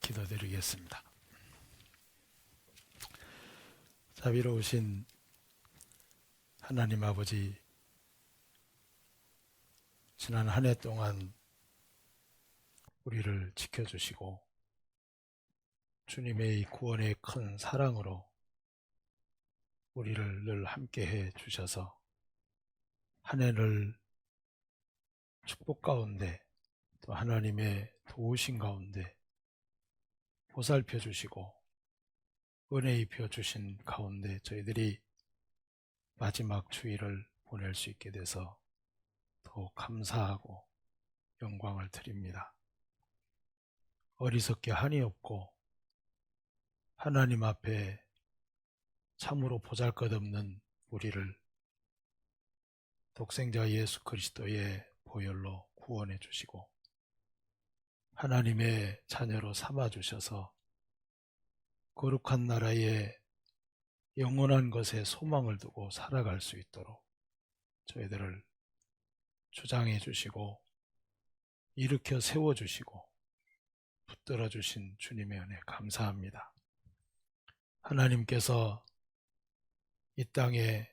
기도드리겠습니다. 자비로우신 하나님 아버지, 지난 한 해 동안 우리를 지켜주시고 주님의 구원의 큰 사랑으로 우리를 늘 함께해 주셔서 한 해를 축복 가운데 또 하나님의 도우심 가운데 보살펴 주시고 은혜 입혀 주신 가운데 저희들이 마지막 주일을 보낼 수 있게 돼서 더욱 감사하고 영광을 드립니다. 어리석게 한이 없고 하나님 앞에 참으로 보잘것없는 우리를 독생자 예수 그리스도의 보혈로 구원해 주시고 하나님의 자녀로 삼아 주셔서 거룩한 나라의 영원한 것에 소망을 두고 살아갈 수 있도록 저희들을 주장해 주시고 일으켜 세워 주시고 붙들어 주신 주님의 은혜 감사합니다. 하나님께서 이 땅에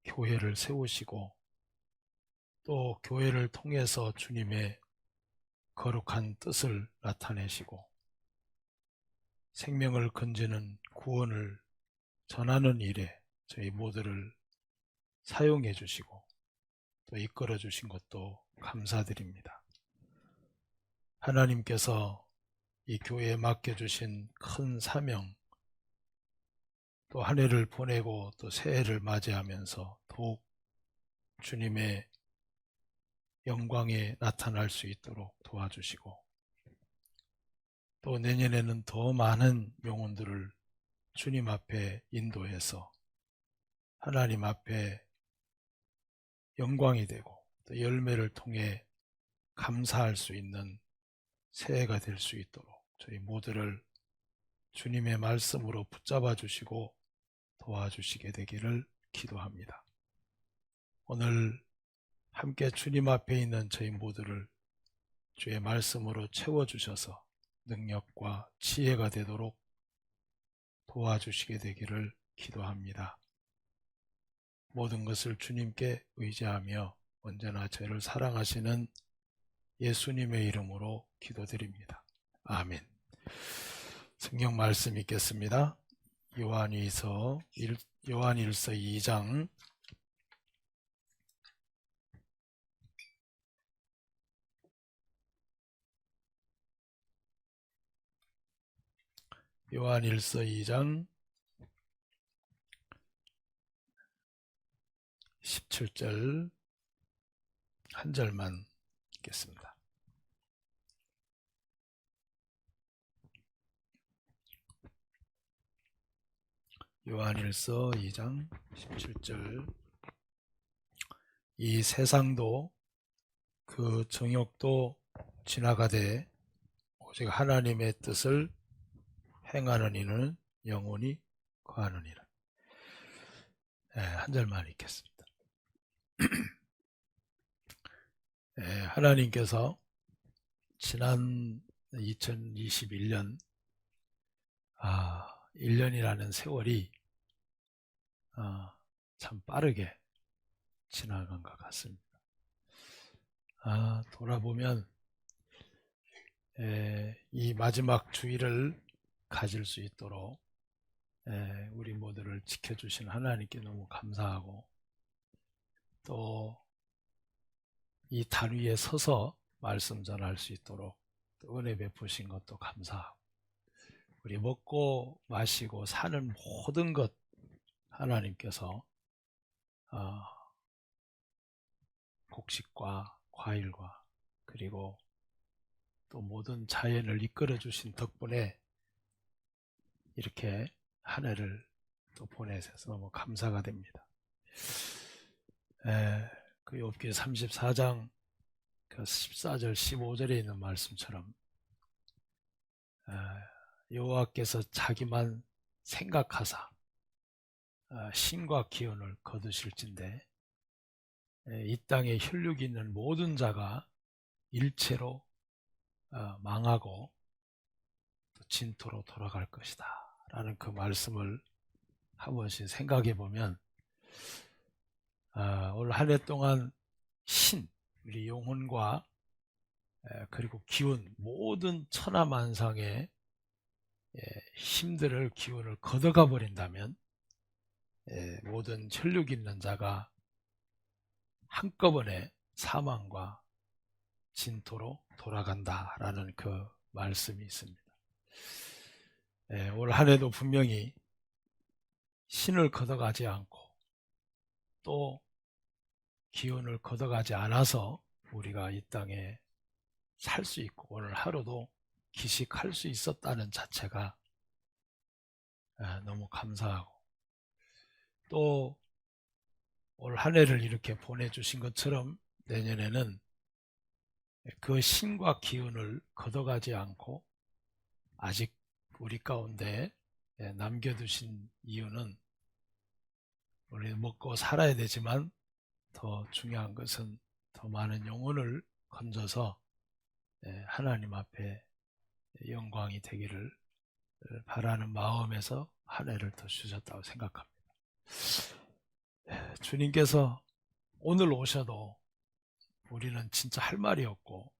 교회를 세우시고 또 교회를 통해서 주님의 거룩한 뜻을 나타내시고 생명을 건지는 구원을 전하는 일에 저희 모두를 사용해 주시고 또 이끌어 주신 것도 감사드립니다. 하나님께서 이 교회에 맡겨주신 큰 사명, 또 한 해를 보내고 또 새해를 맞이하면서 더욱 주님의 영광에 나타날 수 있도록 도와주시고, 또 내년에는 더 많은 영혼들을 주님 앞에 인도해서 하나님 앞에 영광이 되고 또 열매를 통해 감사할 수 있는 새해가 될 수 있도록 저희 모두를 주님의 말씀으로 붙잡아 주시고 도와주시게 되기를 기도합니다. 오늘 함께 주님 앞에 있는 저희 모두를 주의 말씀으로 채워주셔서 능력과 지혜가 되도록 도와주시게 되기를 기도합니다. 모든 것을 주님께 의지하며 언제나 저를 사랑하시는 예수님의 이름으로 기도드립니다. 아멘. 성경 말씀 읽겠습니다. 요한일서 2장 17절 한 절만 읽겠습니다. 요한일서 2장 17절. 이 세상도 그 정욕도 지나가되 오직 하나님의 뜻을 행하는 이는 영원히 거하느니라. 한 절만 읽겠습니다. 하나님께서 지난 2021년 1년이라는 세월이 참 빠르게 지나간 것 같습니다. 돌아보면 이 마지막 주일을 가질 수 있도록 우리 모두를 지켜주신 하나님께 너무 감사하고, 또 이 단 위에 서서 말씀 전할 수 있도록 또 은혜 베푸신 것도 감사하고, 우리 먹고 마시고 사는 모든 것 하나님께서 곡식과 과일과 그리고 또 모든 자연을 이끌어 주신 덕분에 이렇게 한 해를 또 보내셔서 너무 감사가 됩니다. 그 욥기 34장 그 14절 15절에 있는 말씀처럼 여호와께서 자기만 생각하사 신과 기운을 거두실진데 이 땅에 혈육이 있는 모든 자가 일체로 망하고 또 진토로 돌아갈 것이다 라는 그 말씀을 한 번씩 생각해 보면 올 한 해 동안 우리 영혼과 그리고 기운, 모든 천하만상의 힘들을 기운을 걷어가 버린다면 모든 혈육 있는 자가 한꺼번에 사망과 진토로 돌아간다라는 그 말씀이 있습니다. 올 한 해도 분명히 신을 걷어가지 않고 또 기운을 걷어가지 않아서 우리가 이 땅에 살 수 있고 오늘 하루도 기식할 수 있었다는 자체가 너무 감사하고, 또 올 한 해를 이렇게 보내주신 것처럼 내년에는 그 신과 기운을 걷어가지 않고 아직 우리 가운데 남겨두신 이유는 우리 먹고 살아야 되지만 더 중요한 것은 더 많은 영혼을 건져서 하나님 앞에 영광이 되기를 바라는 마음에서 한 해를 더 주셨다고 생각합니다. 주님께서 오늘 오셔도 우리는 진짜 할 말이 없고,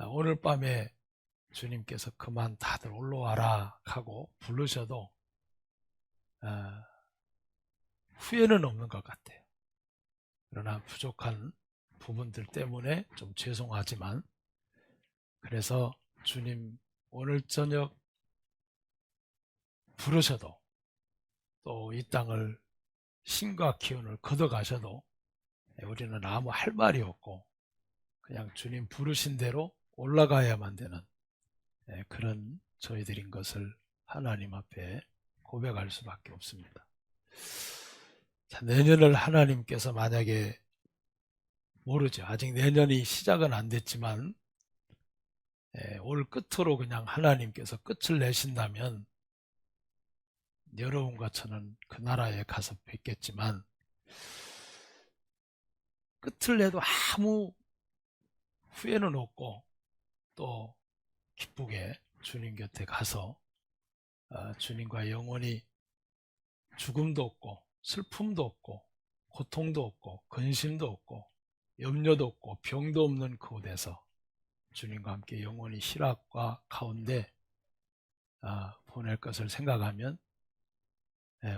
오늘 밤에 주님께서 그만 다들 올라와라 하고 부르셔도 후회는 없는 것 같아요. 그러나 부족한 부분들 때문에 좀 죄송하지만, 그래서 주님 오늘 저녁 부르셔도 또 이 땅을 신과 기운을 걷어가셔도 우리는 아무 할 말이 없고 그냥 주님 부르신 대로 올라가야만 되는 그런 저희들인 것을 하나님 앞에 고백할 수밖에 없습니다. 자, 내년을 하나님께서 만약에 모르죠. 아직 내년이 시작은 안 됐지만 올 끝으로 그냥 하나님께서 끝을 내신다면 여러분과 저는 그 나라에 가서 뵙겠지만 끝을 내도 아무 후회는 없고 또 기쁘게 주님 곁에 가서 주님과 영원히 죽음도 없고 슬픔도 없고 고통도 없고 근심도 없고 염려도 없고 병도 없는 그곳에서 주님과 함께 영원히 희락과 가운데 보낼 것을 생각하면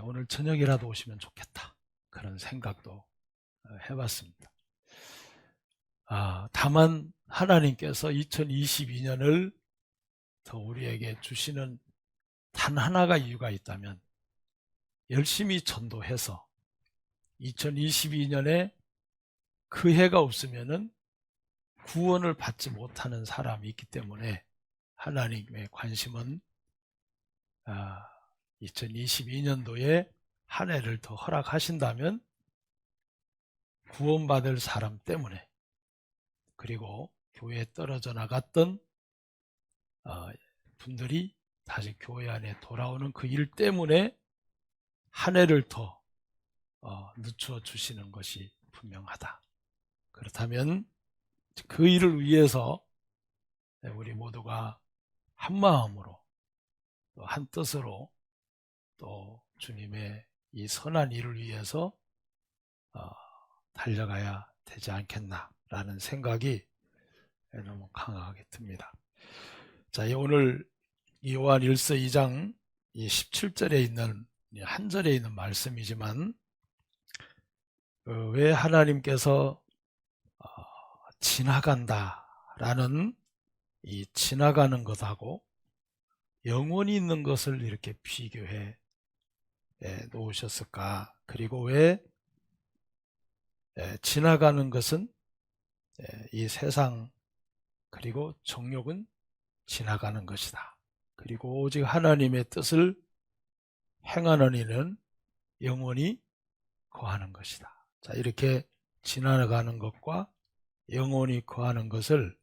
오늘 저녁이라도 오시면 좋겠다, 그런 생각도 해봤습니다. 다만 하나님께서 2022년을 더 우리에게 주시는 단 하나가 이유가 있다면 열심히 전도해서 2022년에 그 해가 없으면은 구원을 받지 못하는 사람이 있기 때문에 하나님의 관심은 2022년도에 한 해를 더 허락하신다면 구원받을 사람 때문에, 그리고 교회에 떨어져 나갔던 분들이 다시 교회 안에 돌아오는 그 일 때문에 한 해를 더 늦춰 주시는 것이 분명하다. 그렇다면 그 일을 위해서 우리 모두가 한 마음으로 또 한 뜻으로 또 주님의 이 선한 일을 위해서 달려가야 되지 않겠나라는 생각이 너무 강하게 듭니다. 자, 오늘 요한 1서 2장 17절에 있는 한 절에 있는 말씀이지만 왜 하나님께서 지나간다라는 이 지나가는 것하고 영원히 있는 것을 이렇게 비교해 놓으셨을까? 그리고 왜 지나가는 것은 이 세상 그리고 정욕은 지나가는 것이다. 그리고 오직 하나님의 뜻을 행하는 이는 영원히 거하는 것이다. 자, 이렇게 지나가는 것과 영원히 거하는 것을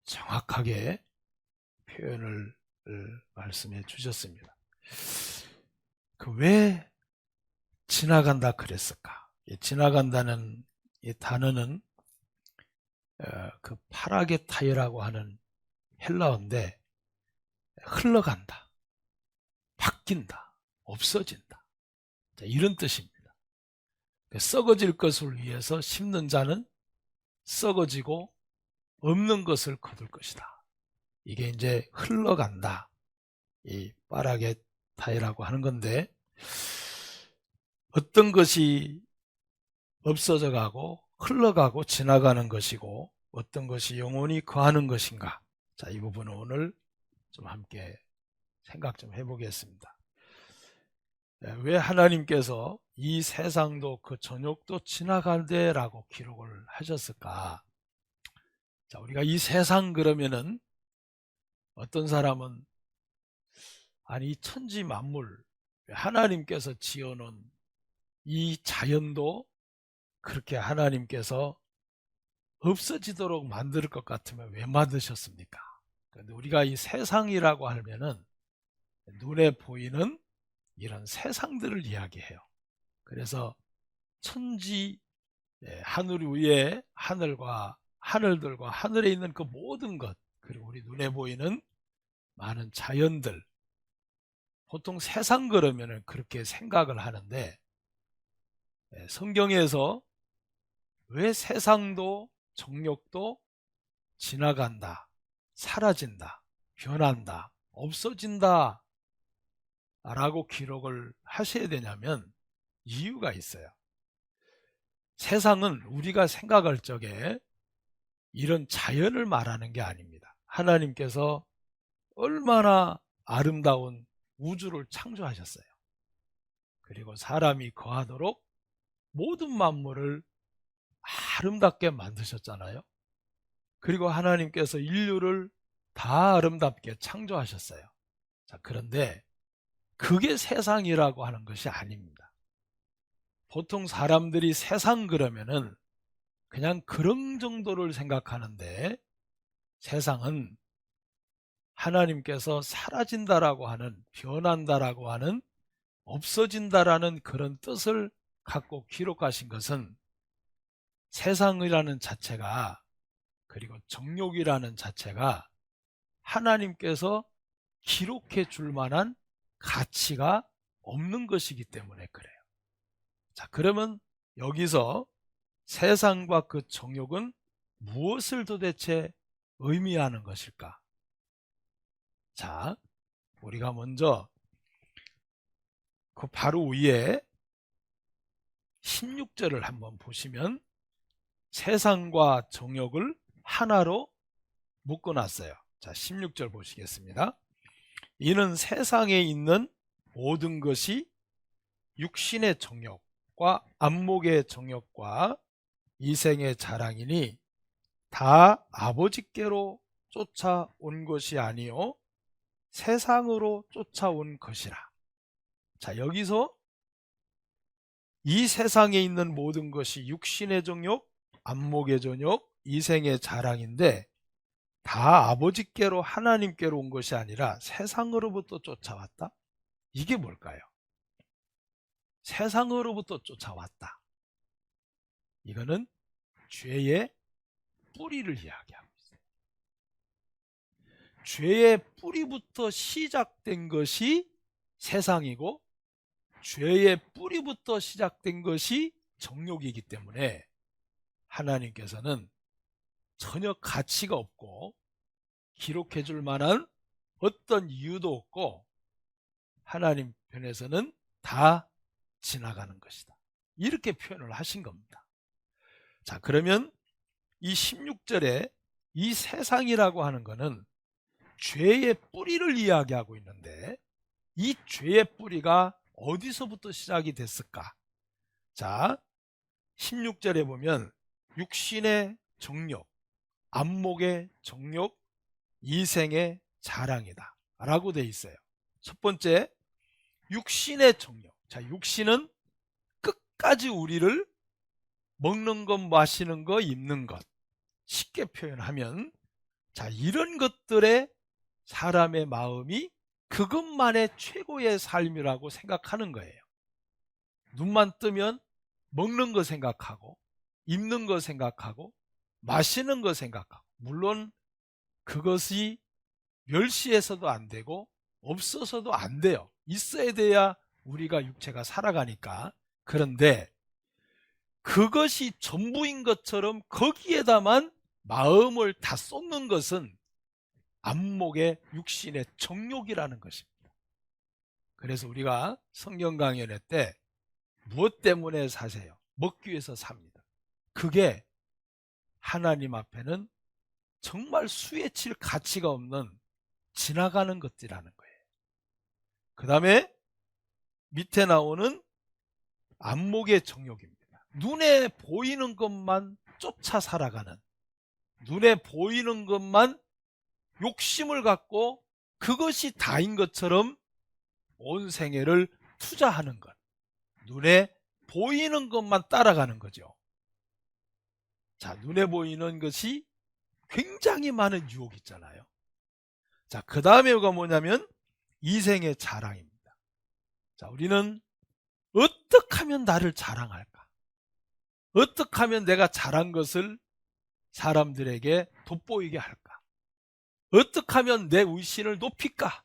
정확하게 표현을 말씀해 주셨습니다. 왜 지나간다 그랬을까? 지나간다는 이 단어는 그 파라게타이라고 하는 헬라어인데 흘러간다, 바뀐다, 없어진다, 자, 이런 뜻입니다. 썩어질 것을 위해서 심는 자는 썩어지고 없는 것을 거둘 것이다. 이게 이제 흘러간다, 이 파라게타이라고 하는 건데, 어떤 것이 없어져 가고 흘러가고 지나가는 것이고 어떤 것이 영원히 거하는 것인가? 자, 이 부분은 오늘 좀 함께 생각 좀 해보겠습니다. 왜 하나님께서 이 세상도 그 전욕도 지나간대라고 기록을 하셨을까? 자, 우리가 이 세상 그러면은 어떤 사람은 아니 천지 만물 하나님께서 지어놓은 이 자연도 그렇게 하나님께서 없어지도록 만들 것 같으면 왜 만드셨습니까? 그런데 우리가 이 세상이라고 하면은 눈에 보이는 이런 세상들을 이야기해요. 그래서 천지, 하늘 위에 하늘과 하늘들과 하늘에 있는 그 모든 것, 그리고 우리 눈에 보이는 많은 자연들, 보통 세상 그러면은 그렇게 생각을 하는데 성경에서 왜 세상도 정욕도 지나간다, 사라진다, 변한다, 없어진다 라고 기록을 하셔야 되냐면 이유가 있어요. 세상은 우리가 생각할 적에 이런 자연을 말하는 게 아닙니다. 하나님께서 얼마나 아름다운 우주를 창조하셨어요. 그리고 사람이 거하도록 모든 만물을 아름답게 만드셨잖아요. 그리고 하나님께서 인류를 다 아름답게 창조하셨어요. 자, 그런데 그게 세상이라고 하는 것이 아닙니다. 보통 사람들이 세상 그러면은 그냥 그런 정도를 생각하는데, 세상은 하나님께서 사라진다라고 하는, 변한다라고 하는, 없어진다라는 그런 뜻을 갖고 기록하신 것은, 세상이라는 자체가, 그리고 정욕이라는 자체가 하나님께서 기록해 줄 만한 가치가 없는 것이기 때문에 그래요. 자, 그러면 여기서 세상과 그 정욕은 무엇을 도대체 의미하는 것일까? 자, 우리가 먼저 그 바로 위에 16절을 한번 보시면 세상과 정욕을 하나로 묶어놨어요. 자, 16절 보시겠습니다. 이는 세상에 있는 모든 것이 육신의 정욕과 안목의 정욕과 이생의 자랑이니 다 아버지께로 쫓아온 것이 아니요 세상으로 쫓아온 것이라. 자, 여기서 이 세상에 있는 모든 것이 육신의 정욕, 안목의 정욕, 이생의 자랑인데 다 아버지께로, 하나님께로 온 것이 아니라 세상으로부터 쫓아왔다? 이게 뭘까요? 세상으로부터 쫓아왔다. 이거는 죄의 뿌리를 이야기하고 있어요. 죄의 뿌리부터 시작된 것이 세상이고 죄의 뿌리부터 시작된 것이 정욕이기 때문에 하나님께서는 전혀 가치가 없고 기록해 줄 만한 어떤 이유도 없고 하나님 편에서는 다 지나가는 것이다. 이렇게 표현을 하신 겁니다. 자, 그러면 이 16절에 이 세상이라고 하는 것은 죄의 뿌리를 이야기하고 있는데 이 죄의 뿌리가 어디서부터 시작이 됐을까? 자, 16절에 보면 육신의 정욕, 안목의 정욕, 이생의 자랑이다 라고 되어 있어요. 첫 번째, 육신의 정욕. 자, 육신은 끝까지 우리를 먹는 것, 마시는 것, 입는 것, 쉽게 표현하면, 자, 이런 것들에 사람의 마음이 그것만의 최고의 삶이라고 생각하는 거예요. 눈만 뜨면 먹는 거 생각하고 입는 거 생각하고 마시는 거 생각하고, 물론 그것이 멸시해서도 안 되고 없어서도 안 돼요. 있어야 돼야 우리가 육체가 살아가니까. 그런데 그것이 전부인 것처럼 거기에다만 마음을 다 쏟는 것은 안목의 육신의 정욕이라는 것입니다. 그래서 우리가 성경 강연회 때 무엇 때문에 사세요? 먹기 위해서 삽니다. 그게 하나님 앞에는 정말 수에 칠 가치가 없는 지나가는 것들이라는 거예요. 그 다음에 밑에 나오는 안목의 정욕입니다. 눈에 보이는 것만 쫓아 살아가는, 눈에 보이는 것만 욕심을 갖고 그것이 다인 것처럼 온 생애를 투자하는 것, 눈에 보이는 것만 따라가는 거죠. 자, 눈에 보이는 것이 굉장히 많은 유혹이 있잖아요. 자, 그 다음에가 뭐냐면 이생의 자랑입니다. 자, 우리는 어떻게 하면 나를 자랑할까? 어떻게 하면 내가 잘한 것을 사람들에게 돋보이게 할까? 어떻게 하면 내 위신을 높일까?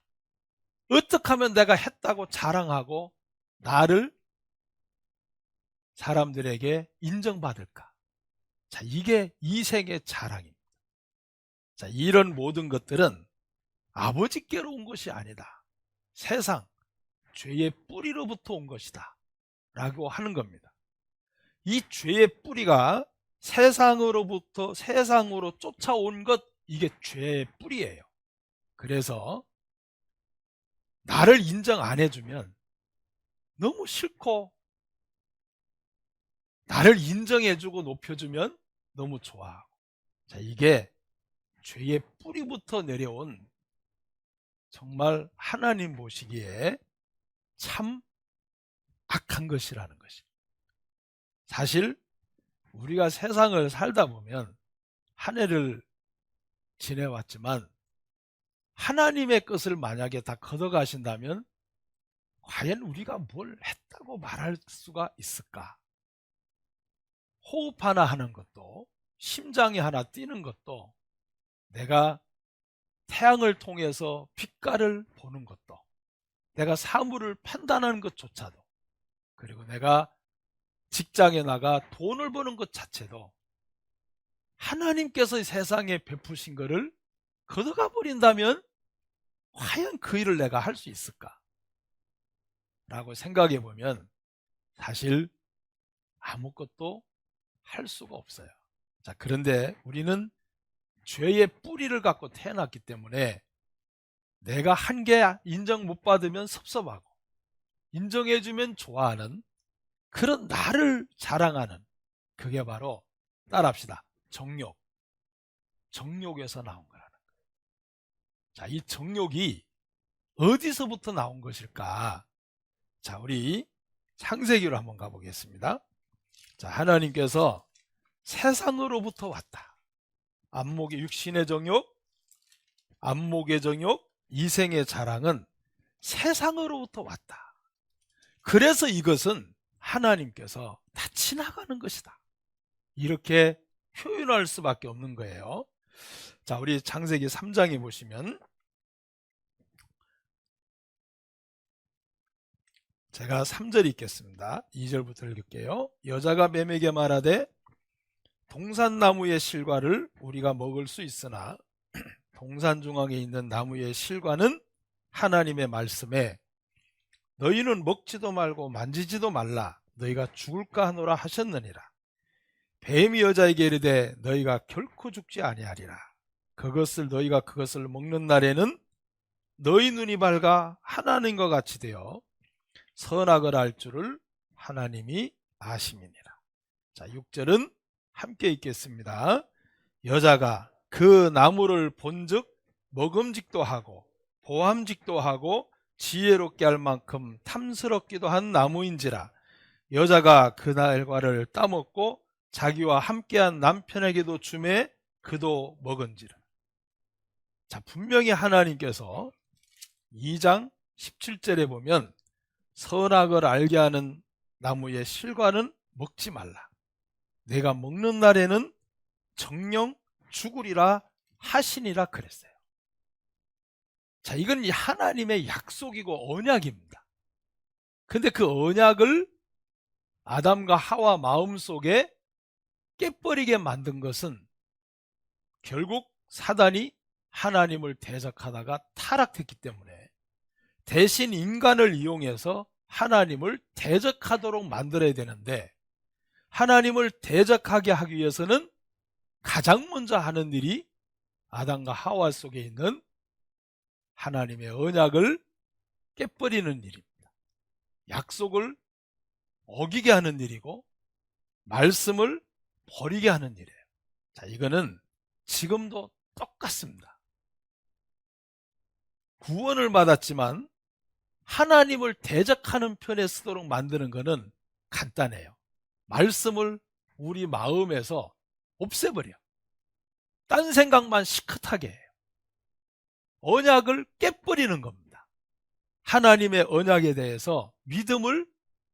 어떻게 하면 내가 했다고 자랑하고 나를 사람들에게 인정받을까? 자, 이게 이생의 자랑입니다. 자, 이런 모든 것들은 아버지께로 온 것이 아니다. 세상, 죄의 뿌리로부터 온 것이다 라고 하는 겁니다. 이 죄의 뿌리가 세상으로부터 세상으로 쫓아온 것, 이게 죄의 뿌리예요. 그래서 나를 인정 안 해주면, 너무 싫고 나를 인정해주고 높여주면 너무 좋아하고. 자, 이게 죄의 뿌리부터 내려온 정말 하나님 보시기에 참 악한 것이라는 것이. 사실 우리가 세상을 살다 보면 한 해를 지내왔지만 하나님의 것을 만약에 다 걷어가신다면 과연 우리가 뭘 했다고 말할 수가 있을까? 호흡 하나 하는 것도, 심장이 하나 뛰는 것도, 내가 태양을 통해서 빛깔을 보는 것도, 내가 사물을 판단하는 것조차도, 그리고 내가 직장에 나가 돈을 버는 것 자체도 하나님께서 세상에 베푸신 것을 걷어가 버린다면 과연 그 일을 내가 할 수 있을까? 라고 생각해 보면 사실 아무것도 할 수가 없어요. 자, 그런데 우리는 죄의 뿌리를 갖고 태어났기 때문에 내가 한 게 인정 못 받으면 섭섭하고 인정해주면 좋아하는 그런 나를 자랑하는, 그게 바로 따라합시다. 정욕. 정욕에서 나온 거라는 거예요. 자, 이 정욕이 어디서부터 나온 것일까? 자, 우리 창세기로 한번 가보겠습니다. 자, 하나님께서 세상으로부터 왔다. 안목의 육신의 정욕, 안목의 정욕, 이생의 자랑은 세상으로부터 왔다. 그래서 이것은 하나님께서 다 지나가는 것이다. 이렇게 표현할 수밖에 없는 거예요. 자, 우리 창세기 3장에 보시면 제가 3절 읽겠습니다. 2절부터 읽을게요. 여자가 매매게 말하되 동산나무의 실과를 우리가 먹을 수 있으나 동산 중앙에 있는 나무의 실과는 하나님의 말씀에 너희는 먹지도 말고 만지지도 말라 너희가 죽을까 하노라 하셨느니라. 뱀이 여자에게 이르되 너희가 결코 죽지 아니하리라. 너희가 그것을 먹는 날에는 너희 눈이 밝아 하나님과 같이 되어 선악을 알 줄을 하나님이 아심이니라. 자, 6절은 함께 읽겠습니다. 여자가 그 나무를 본즉 먹음직도 하고 보암직도 하고 지혜롭게 할 만큼 탐스럽기도 한 나무인지라. 여자가 그 날과를 따먹고 자기와 함께한 남편에게도 주매 그도 먹은지라. 자, 분명히 하나님께서 2장 17절에 보면 선악을 알게 하는 나무의 실과는 먹지 말라. 내가 먹는 날에는 정령 죽으리라 하시니라 그랬어요. 자, 이건 하나님의 약속이고 언약입니다. 근데 그 언약을 아담과 하와 마음속에 깨버리게 만든 것은 결국 사단이 하나님을 대적하다가 타락했기 때문에 대신 인간을 이용해서 하나님을 대적하도록 만들어야 되는데, 하나님을 대적하게 하기 위해서는 가장 먼저 하는 일이 아담과 하와 속에 있는 하나님의 언약을 깨버리는 일입니다. 약속을 어기게 하는 일이고 말씀을 버리게 하는 일이에요. 자, 이거는 지금도 똑같습니다. 구원을 받았지만 하나님을 대적하는 편에 쓰도록 만드는 것은 간단해요. 말씀을 우리 마음에서 없애버려. 딴 생각만 시크하게 해요. 언약을 깨버리는 겁니다. 하나님의 언약에 대해서 믿음을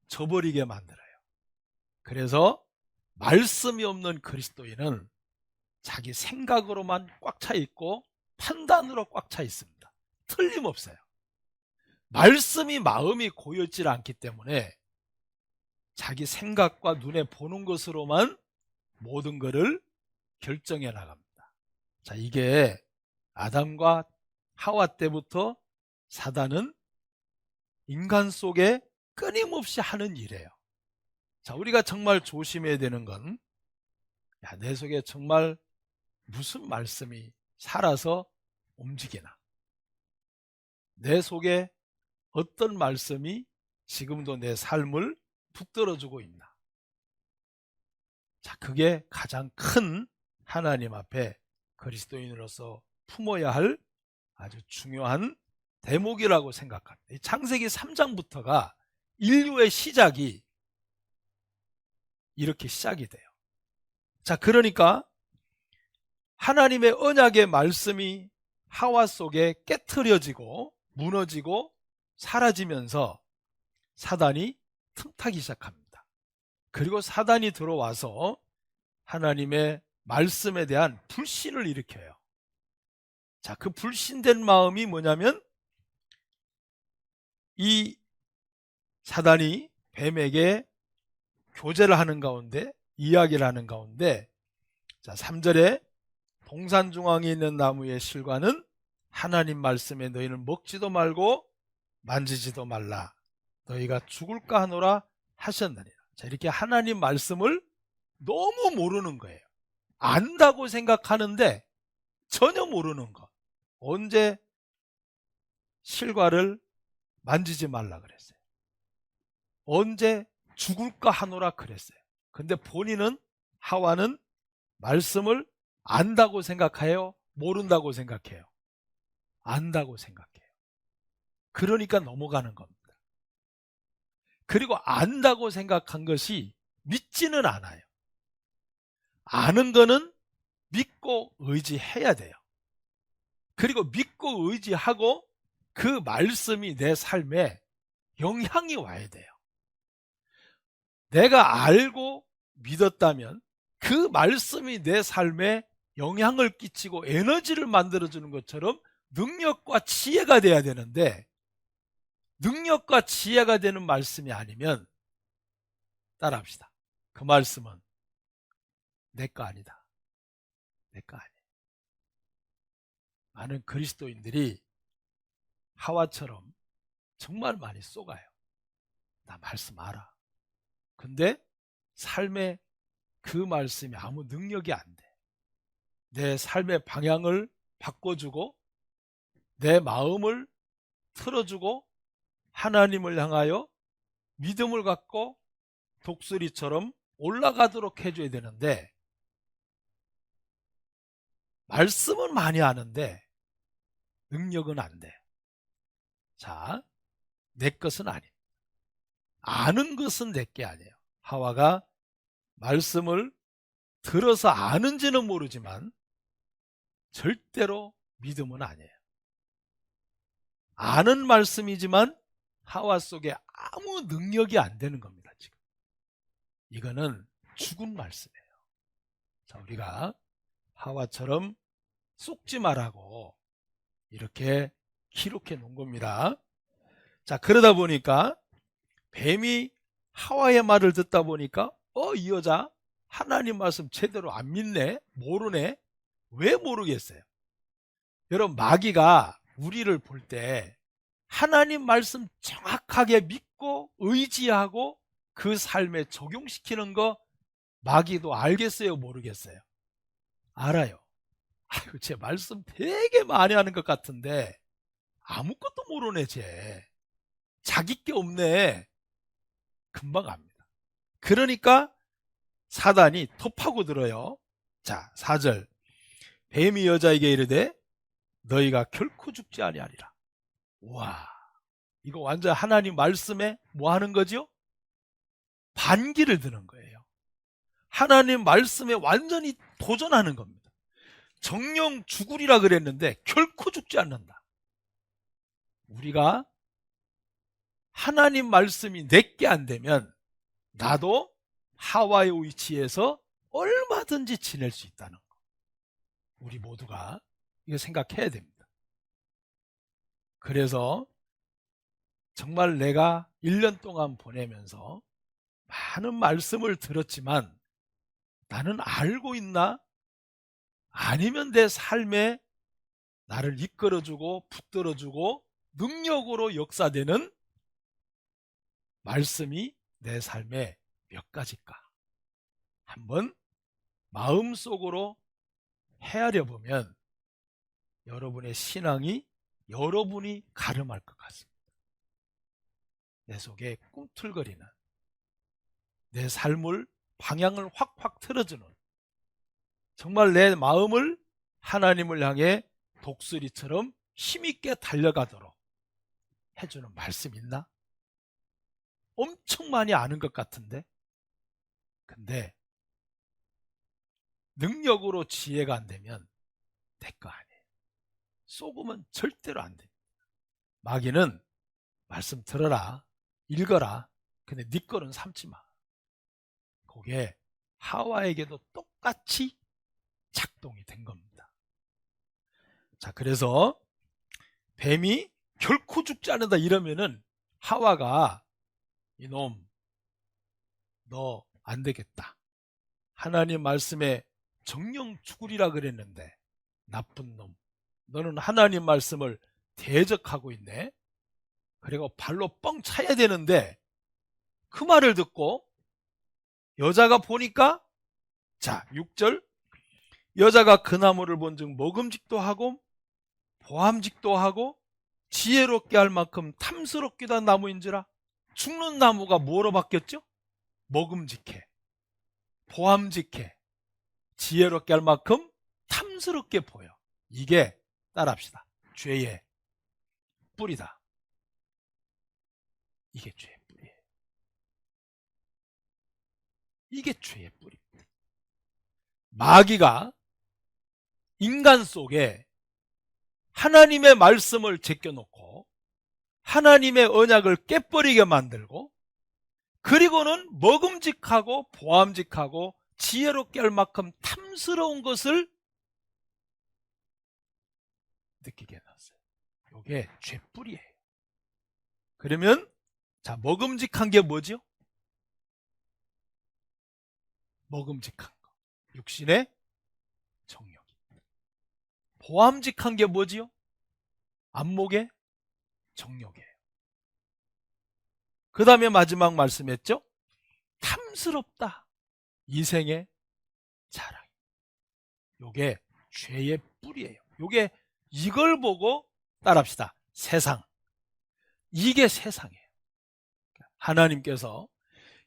저버리게 만들어요. 그래서 말씀이 없는 그리스도인은 자기 생각으로만 꽉 차 있고 판단으로 꽉 차 있습니다. 틀림없어요. 말씀이 마음이 고여있지 않기 때문에 자기 생각과 눈에 보는 것으로만 모든 것을 결정해 나갑니다. 자, 이게 아담과 하와 때부터 사단은 인간 속에 끊임없이 하는 일이에요. 자, 우리가 정말 조심해야 되는 건, 내 속에 정말 무슨 말씀이 살아서 움직이나, 내 속에 어떤 말씀이 지금도 내 삶을 붙들어주고 있나? 자, 그게 가장 큰 하나님 앞에 그리스도인으로서 품어야 할 아주 중요한 대목이라고 생각합니다. 창세기 3장부터가 인류의 시작이 이렇게 시작이 돼요. 자, 그러니까 하나님의 언약의 말씀이 하와 속에 깨트려지고 무너지고 사라지면서 사단이 틈타기 시작합니다. 그리고 사단이 들어와서 하나님의 말씀에 대한 불신을 일으켜요. 자, 그 불신된 마음이 뭐냐면 이 사단이 뱀에게 교제를 하는 가운데, 이야기를 하는 가운데, 자, 3절에 동산 중앙에 있는 나무의 실과는 하나님 말씀에 너희는 먹지도 말고 만지지도 말라. 너희가 죽을까 하노라 하셨느니라. 자, 이렇게 하나님 말씀을 너무 모르는 거예요. 안다고 생각하는데 전혀 모르는 것. 언제 실과를 만지지 말라 그랬어요? 언제 죽을까 하노라 그랬어요? 근데 본인은, 하와는 말씀을 안다고 생각해요? 모른다고 생각해요? 안다고 생각해요. 그러니까 넘어가는 겁니다. 그리고 안다고 생각한 것이 믿지는 않아요. 아는 거는 믿고 의지해야 돼요. 그리고 믿고 의지하고 그 말씀이 내 삶에 영향이 와야 돼요. 내가 알고 믿었다면 그 말씀이 내 삶에 영향을 끼치고 에너지를 만들어주는 것처럼 능력과 지혜가 돼야 되는데, 능력과 지혜가 되는 말씀이 아니면 따라합시다. 그 말씀은 내 거 아니다. 내 거 아니에요. 많은 그리스도인들이 하와처럼 정말 많이 쏘가요. 나 말씀 알아. 근데 삶에 그 말씀이 아무 능력이 안 돼. 내 삶의 방향을 바꿔주고 내 마음을 틀어주고 하나님을 향하여 믿음을 갖고 독수리처럼 올라가도록 해줘야 되는데, 말씀은 많이 아는데 능력은 안 돼. 자, 내 것은 아니에요. 아는 것은 내 게 아니에요. 하와가 말씀을 들어서 아는지는 모르지만 절대로 믿음은 아니에요. 아는 말씀이지만 하와 속에 아무 능력이 안 되는 겁니다. 지금 이거는 죽은 말씀이에요. 자, 우리가 하와처럼 속지 말라고 이렇게 기록해 놓은 겁니다. 자, 그러다 보니까 뱀이 하와의 말을 듣다 보니까 이 여자 하나님 말씀 제대로 안 믿네, 모르네. 왜 모르겠어요? 여러분, 마귀가 우리를 볼 때 하나님 말씀 정확하게 믿고 의지하고 그 삶에 적용시키는 거 마귀도 알겠어요, 모르겠어요? 알아요. 아유, 제 말씀 되게 많이 하는 것 같은데 아무것도 모르네, 쟤. 자기 게 없네. 금방 압니다. 그러니까 사단이 톱하고 들어요. 자, 4절. 뱀이 여자에게 이르되 너희가 결코 죽지 아니하리라. 와, 이거 완전 하나님 말씀에 뭐 하는 거죠? 반기를 드는 거예요. 하나님 말씀에 완전히 도전하는 겁니다. 정령 죽으리라 그랬는데 결코 죽지 않는다. 우리가 하나님 말씀이 내게 안 되면 나도 하와의 위치에서 얼마든지 지낼 수 있다는 거. 우리 모두가 이거 생각해야 됩니다. 그래서 정말 내가 1년 동안 보내면서 많은 말씀을 들었지만 나는 알고 있나? 아니면 내 삶에 나를 이끌어주고 붙들어주고 능력으로 역사되는 말씀이 내 삶에 몇 가지일까? 한번 마음속으로 헤아려 보면 여러분의 신앙이 여러분이 가름할 것 같습니다. 내 속에 꿈틀거리는, 내 삶을 방향을 확확 틀어주는, 정말 내 마음을 하나님을 향해 독수리처럼 힘있게 달려가도록 해주는 말씀 있나? 엄청 많이 아는 것 같은데, 근데 능력으로 지혜가 안 되면 내 거 아니에요. 속으면 절대로 안 됩니다. 마귀는 말씀 들어라, 읽어라, 근데 네 거는 삼지 마. 그게 하와에게도 똑같이 작동이 된 겁니다. 자, 그래서 뱀이 결코 죽지 않는다 이러면은 하와가 이놈 너 안 되겠다, 하나님 말씀에 정령 죽으리라 그랬는데 나쁜 놈, 너는 하나님 말씀을 대적하고 있네, 그리고 발로 뻥 차야 되는데 그 말을 듣고 여자가 보니까, 자 6절, 여자가 그 나무를 본즉 먹음직도 하고 보암직도 하고 지혜롭게 할 만큼 탐스럽기도 한 나무인지라. 죽는 나무가 뭐로 바뀌었죠? 먹음직해, 보암직해, 지혜롭게 할 만큼 탐스럽게 보여. 이게 따라합시다, 죄의 뿌리다. 이게 죄의 뿌리예요. 이게 죄의 뿌리입니다. 마귀가 인간 속에 하나님의 말씀을 제껴놓고 하나님의 언약을 깨버리게 만들고, 그리고는 먹음직하고 보암직하고 지혜롭게 할 만큼 탐스러운 것을 느끼게 해놨어요. 이게 죄뿌리예요. 그러면 자, 먹음직한 게 뭐죠? 먹음직한 거, 육신의 정욕입니다. 보암직한 게 뭐지요? 안목의 정욕이에요. 그 다음에 마지막 말씀했죠? 탐스럽다, 이생의 자랑. 요게 죄의 뿌리예요. 요게, 이걸 보고 따라합시다, 세상. 이게 세상이에요. 하나님께서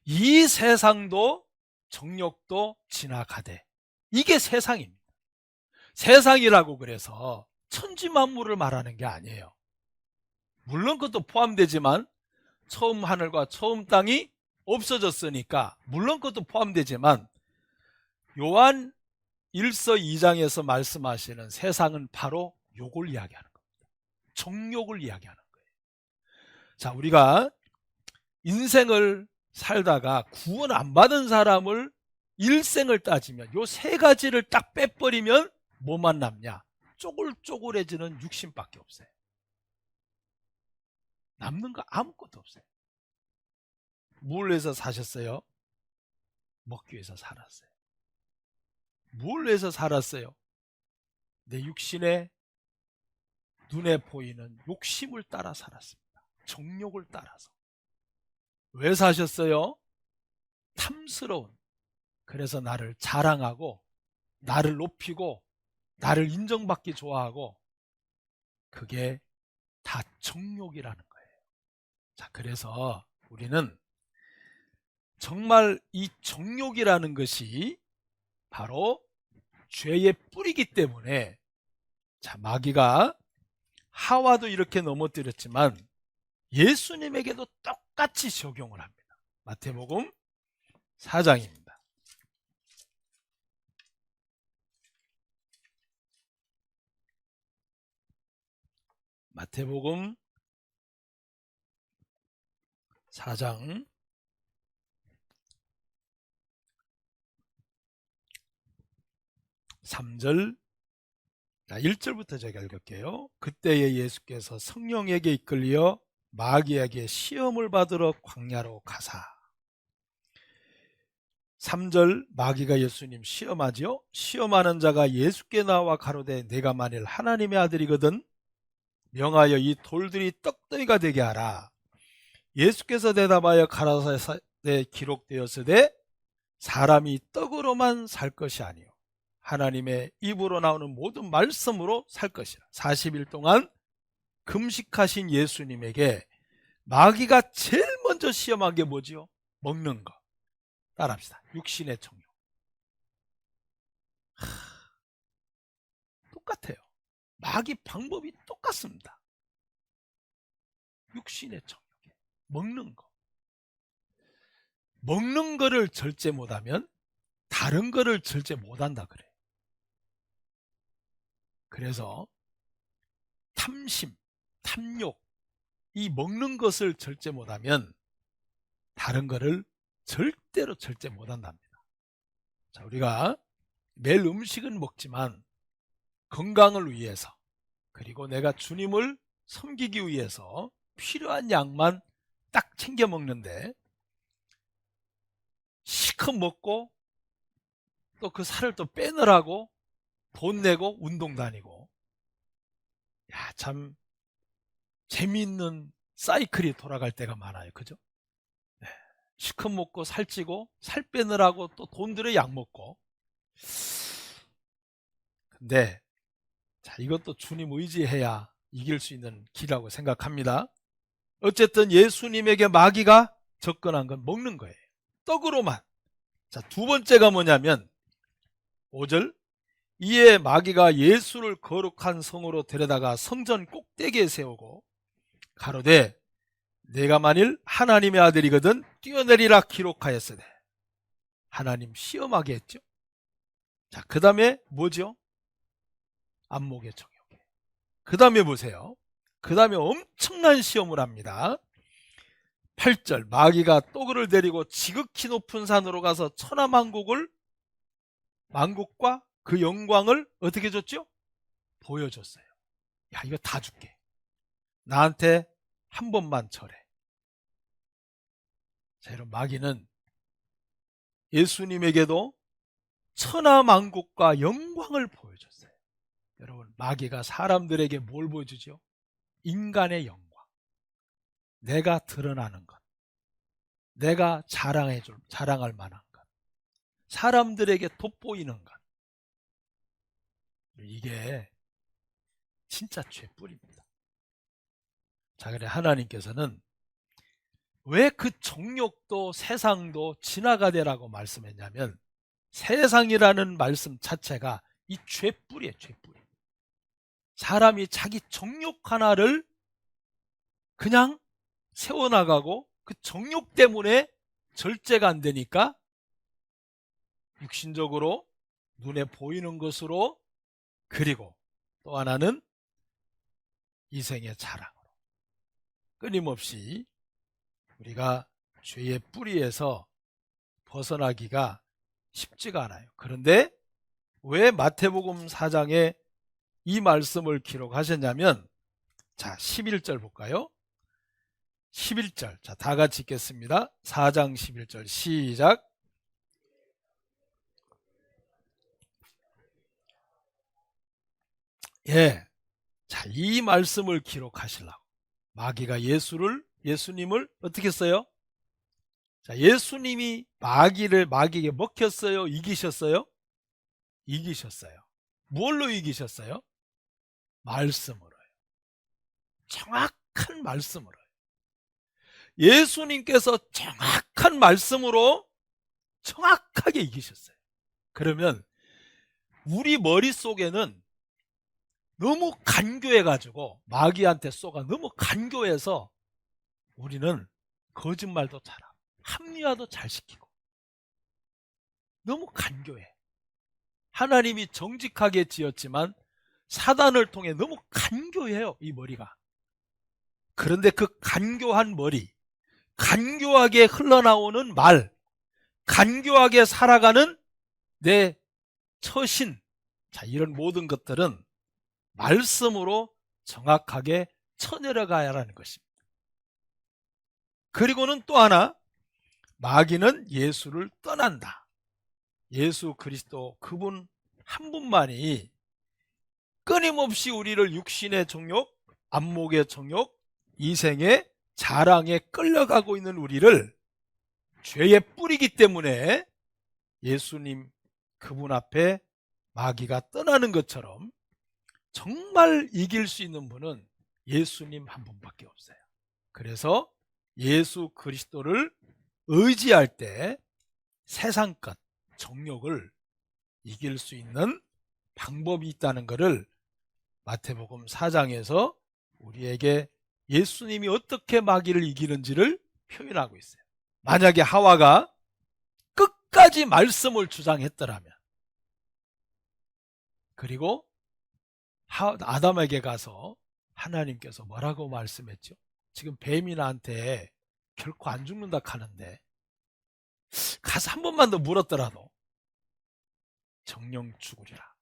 이 세상도 정욕도 지나가되, 이게 세상입니다. 세상이라고 그래서 천지만물을 말하는 게 아니에요. 물론 그것도 포함되지만, 처음 하늘과 처음 땅이 없어졌으니까 물론 그것도 포함되지만, 요한 1서 2장에서 말씀하시는 세상은 바로 요걸 이야기하는 겁니다. 정욕을 이야기하는 거예요. 자, 우리가 인생을 살다가 구원 안 받은 사람을 일생을 따지면 요 세 가지를 딱 빼버리면 뭐만 남냐? 쪼글쪼글해지는 육신밖에 없어요. 남는 거 아무것도 없어요. 뭘 위해서 사셨어요? 먹기 위해서 살았어요. 뭘 위해서 살았어요? 내 육신의 눈에 보이는 욕심을 따라 살았습니다. 정욕을 따라서. 왜 사셨어요? 탐스러운, 그래서 나를 자랑하고 나를 높이고 나를 인정받기 좋아하고, 그게 다 정욕이라는 거예요. 자, 그래서 우리는 정말 이 정욕이라는 것이 바로 죄의 뿌리이기 때문에, 자, 마귀가 하와도 이렇게 넘어뜨렸지만 예수님에게도 똑같이 적용을 합니다. 마태복음 4장입니다. 마태복음 4장 3절, 1절부터 제가 읽을게요. 그때에 예수께서 성령에게 이끌려 마귀에게 시험을 받으러 광야로 가사. 3절, 마귀가 예수님 시험하지요. 시험하는 자가 예수께 나와 가로되 내가 만일 하나님의 아들이거든 명하여 이 돌들이 떡덩이가 되게 하라. 예수께서 대답하여 가라사대 기록되었으되 사람이 떡으로만 살 것이 아니요 하나님의 입으로 나오는 모든 말씀으로 살 것이라. 40일 동안 금식하신 예수님에게 마귀가 제일 먼저 시험한 게 뭐지요? 먹는 거. 따라합시다. 육신의 정욕. 똑같아요. 마귀 방법이 똑같습니다. 육신의 정욕. 먹는 거. 먹는 거를 절제 못하면 다른 거를 절제 못한다 그래요. 그래서 탐심, 탐욕, 이 먹는 것을 절제 못하면 다른 거를 절대로 절제 못한답니다. 자, 우리가 매일 음식은 먹지만 건강을 위해서, 그리고 내가 주님을 섬기기 위해서 필요한 양만 딱 챙겨 먹는데, 실컷 먹고 또 그 살을 또 빼느라고 돈 내고 운동 다니고, 야, 참 재미있는 사이클이 돌아갈 때가 많아요. 그죠? 네. 실컷 먹고 살찌고 살 빼느라고 또 돈 들여 약 먹고. 근데 자, 이것도 주님 의지해야 이길 수 있는 길이라고 생각합니다. 어쨌든 예수님에게 마귀가 접근한 건 먹는 거예요. 떡으로만. 자, 두 번째가 뭐냐면 5절, 이에 마귀가 예수를 거룩한 성으로 데려다가 성전 꼭대기에 세우고 가로되 내가 만일 하나님의 아들이거든 뛰어내리라 기록하였으되. 하나님 시험하게 했죠. 자, 그 다음에 뭐죠? 안목의 정욕. 그 다음에 보세요. 그 다음에 엄청난 시험을 합니다. 8절, 마귀가 또그를 데리고 지극히 높은 산으로 가서 천하만국과 그 영광을 어떻게 줬죠? 보여줬어요. 야, 이거 다 줄게. 나한테 한 번만 절해. 자, 여러분, 마귀는 예수님에게도 천하만국과 영광을 보여줬어요. 여러분, 마귀가 사람들에게 뭘 보여주죠? 인간의 영광. 내가 드러나는 것. 내가 자랑할 만한 것. 사람들에게 돋보이는 것. 이게 진짜 죄뿌리입니다. 자, 그래 하나님께서는 왜 그 정욕도 세상도 지나가되라고 말씀했냐면, 세상이라는 말씀 자체가 이 죄뿌리예요. 죄뿌리. 사람이 자기 정욕 하나를 그냥 세워나가고 그 정욕 때문에 절제가 안 되니까 육신적으로 눈에 보이는 것으로, 그리고 또 하나는 이생의 자랑으로 끊임없이 우리가 죄의 뿌리에서 벗어나기가 쉽지가 않아요. 그런데 왜 마태복음 4장에 이 말씀을 기록하셨냐면, 자, 11절 볼까요? 11절. 자, 다 같이 읽겠습니다. 4장 11절 시작. 예. 자, 이 말씀을 기록하시려고 마귀가 예수님을 어떻게 했어요? 자, 예수님이 마귀에게 먹혔어요? 이기셨어요? 이기셨어요. 뭘로 이기셨어요? 말씀으로요. 정확한 말씀으로요. 예수님께서 정확한 말씀으로 정확하게 이기셨어요. 그러면 우리 머릿속에는 너무 간교해가지고, 마귀한테 쏘가 너무 간교해서 우리는 거짓말도 잘하고 합리화도 잘 시키고, 너무 간교해. 하나님이 정직하게 지었지만 사단을 통해 너무 간교해요, 이 머리가. 그런데 그 간교한 머리, 간교하게 흘러나오는 말, 간교하게 살아가는 내 처신, 자, 이런 모든 것들은 말씀으로 정확하게 쳐내려가야 하는 것입니다. 그리고는 또 하나, 마귀는 예수를 떠난다. 예수 그리스도 그분 한 분만이 끊임없이 우리를 육신의 정욕, 안목의 정욕, 이생의 자랑에 끌려가고 있는 우리를 죄의 뿌리기 때문에 예수님 그분 앞에 마귀가 떠나는 것처럼 정말 이길 수 있는 분은 예수님 한 분밖에 없어요. 그래서 예수 그리스도를 의지할 때 세상 것, 정욕을 이길 수 있는 방법이 있다는 것을 마태복음 4장에서 우리에게 예수님이 어떻게 마귀를 이기는지를 표현하고 있어요. 만약에 하와가 끝까지 말씀을 주장했더라면, 그리고 아담에게 가서 하나님께서 뭐라고 말씀했죠? 지금 뱀이 나한테 결코 안 죽는다 하는데 가서 한 번만 더 물었더라도 정령 죽으리라.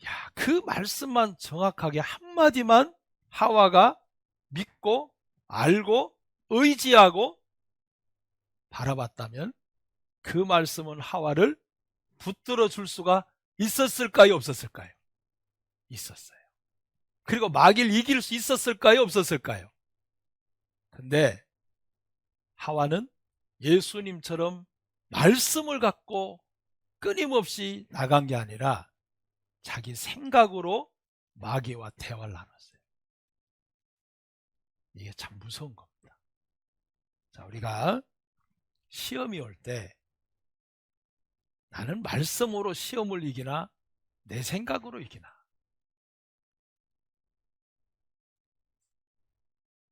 야, 그 말씀만 정확하게 한마디만 하와가 믿고 알고 의지하고 바라봤다면 그 말씀은 하와를 붙들어 줄 수가 있었을까요? 없었을까요? 있었어요. 그리고 마귀를 이길 수 있었을까요? 없었을까요? 근데 하와는 예수님처럼 말씀을 갖고 끊임없이 나간 게 아니라 자기 생각으로 마귀와 대화를 나눴어요. 이게 참 무서운 겁니다. 자, 우리가 시험이 올 때 나는 말씀으로 시험을 이기나 내 생각으로 이기나,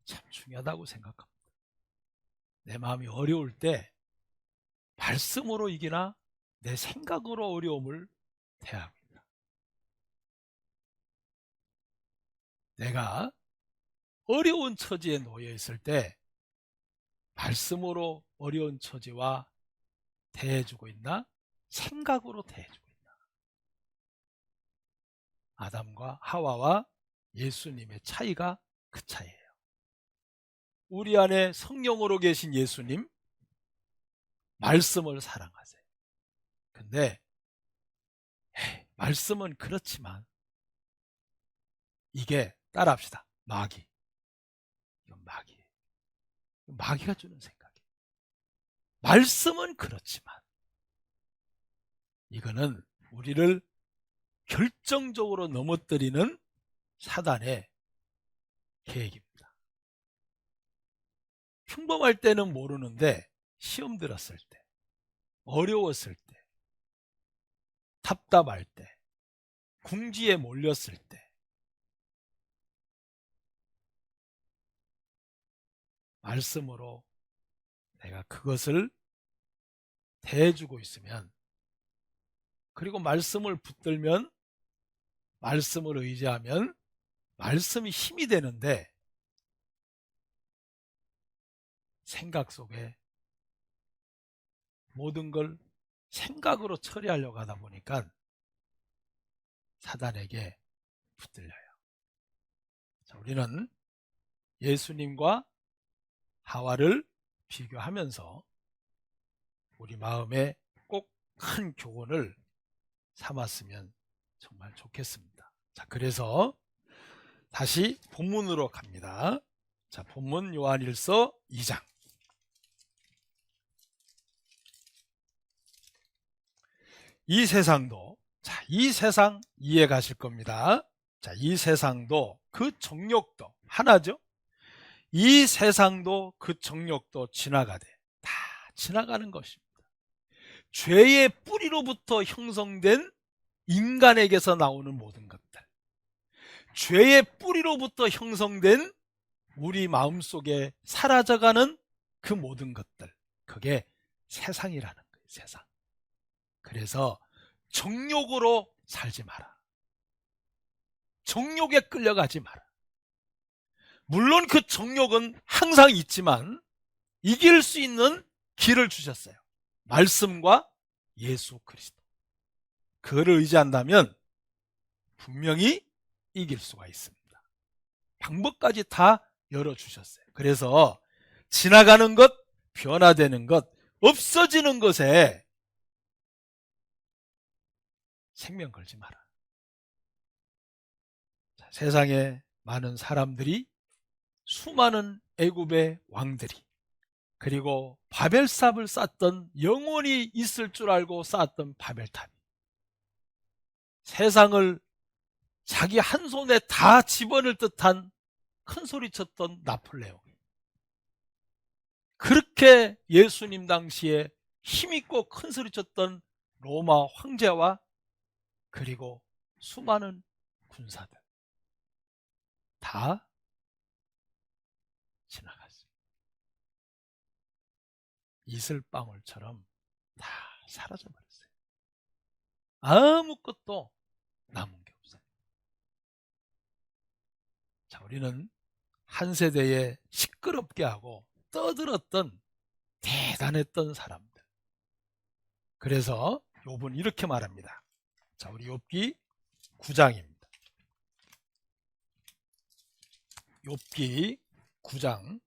참 중요하다고 생각합니다. 내 마음이 어려울 때 말씀으로 이기나 내 생각으로 어려움을 대합니다. 내가 어려운 처지에 놓여 있을 때 말씀으로 어려운 처지와 대해주고 있나 생각으로 대해주고 있나. 아담과 하와와 예수님의 차이가 그 차이예요. 우리 안에 성령으로 계신 예수님, 말씀을 사랑하세요. 근데 말씀은 그렇지만 이게 따라합시다. 마귀. 이건 마귀예요. 마귀가 주는 생각이에요. 말씀은 그렇지만 이거는 우리를 결정적으로 넘어뜨리는 사단의 계획입니다. 평범할 때는 모르는데 시험 들었을 때, 어려웠을 때, 답답할 때, 궁지에 몰렸을 때 말씀으로 내가 그것을 대해주고 있으면, 그리고 말씀을 붙들면, 말씀을 의지하면 말씀이 힘이 되는데 생각 속에 모든 걸 생각으로 처리하려고 하다 보니까 사단에게 붙들려요. 자, 우리는 예수님과 하와를 비교하면서 우리 마음에 꼭 큰 교훈을 삼았으면 정말 좋겠습니다. 자, 그래서 다시 본문으로 갑니다. 자, 본문 요한일서 2장. 이 세상도, 자, 이 세상 이해 가실 겁니다. 자, 이 세상도 그 정욕도 하나죠. 이 세상도 그 정욕도 지나가되, 다 지나가는 것입니다. 죄의 뿌리로부터 형성된 인간에게서 나오는 모든 것들, 죄의 뿌리로부터 형성된 우리 마음속에 사라져가는 그 모든 것들, 그게 세상이라는 거예요. 세상. 그래서 정욕으로 살지 마라. 정욕에 끌려가지 마라. 물론 그 정욕은 항상 있지만 이길 수 있는 길을 주셨어요. 말씀과 예수 그리스도. 그를 의지한다면 분명히 이길 수가 있습니다. 방법까지 다 열어주셨어요. 그래서 지나가는 것, 변화되는 것, 없어지는 것에 생명 걸지 마라. 자, 세상에 많은 사람들이, 수많은 애굽의 왕들이, 그리고 바벨탑을 쌓던, 영원히 있을 줄 알고 쌓았던 바벨탑이, 세상을 자기 한 손에 다 집어넣을 듯한 큰 소리 쳤던 나폴레옹, 그렇게 예수님 당시에 힘있고 큰 소리쳤던 로마 황제와 그리고 수많은 군사들 다 지나갔어요. 이슬방울처럼 다 사라져버렸어요. 아무것도 남은 게 없어요. 자, 우리는 한 세대에 시끄럽게 하고 떠들었던 대단했던 사람들. 그래서 욥은 이렇게 말합니다. 자, 우리 욥기 9장입니다. 욥기 9장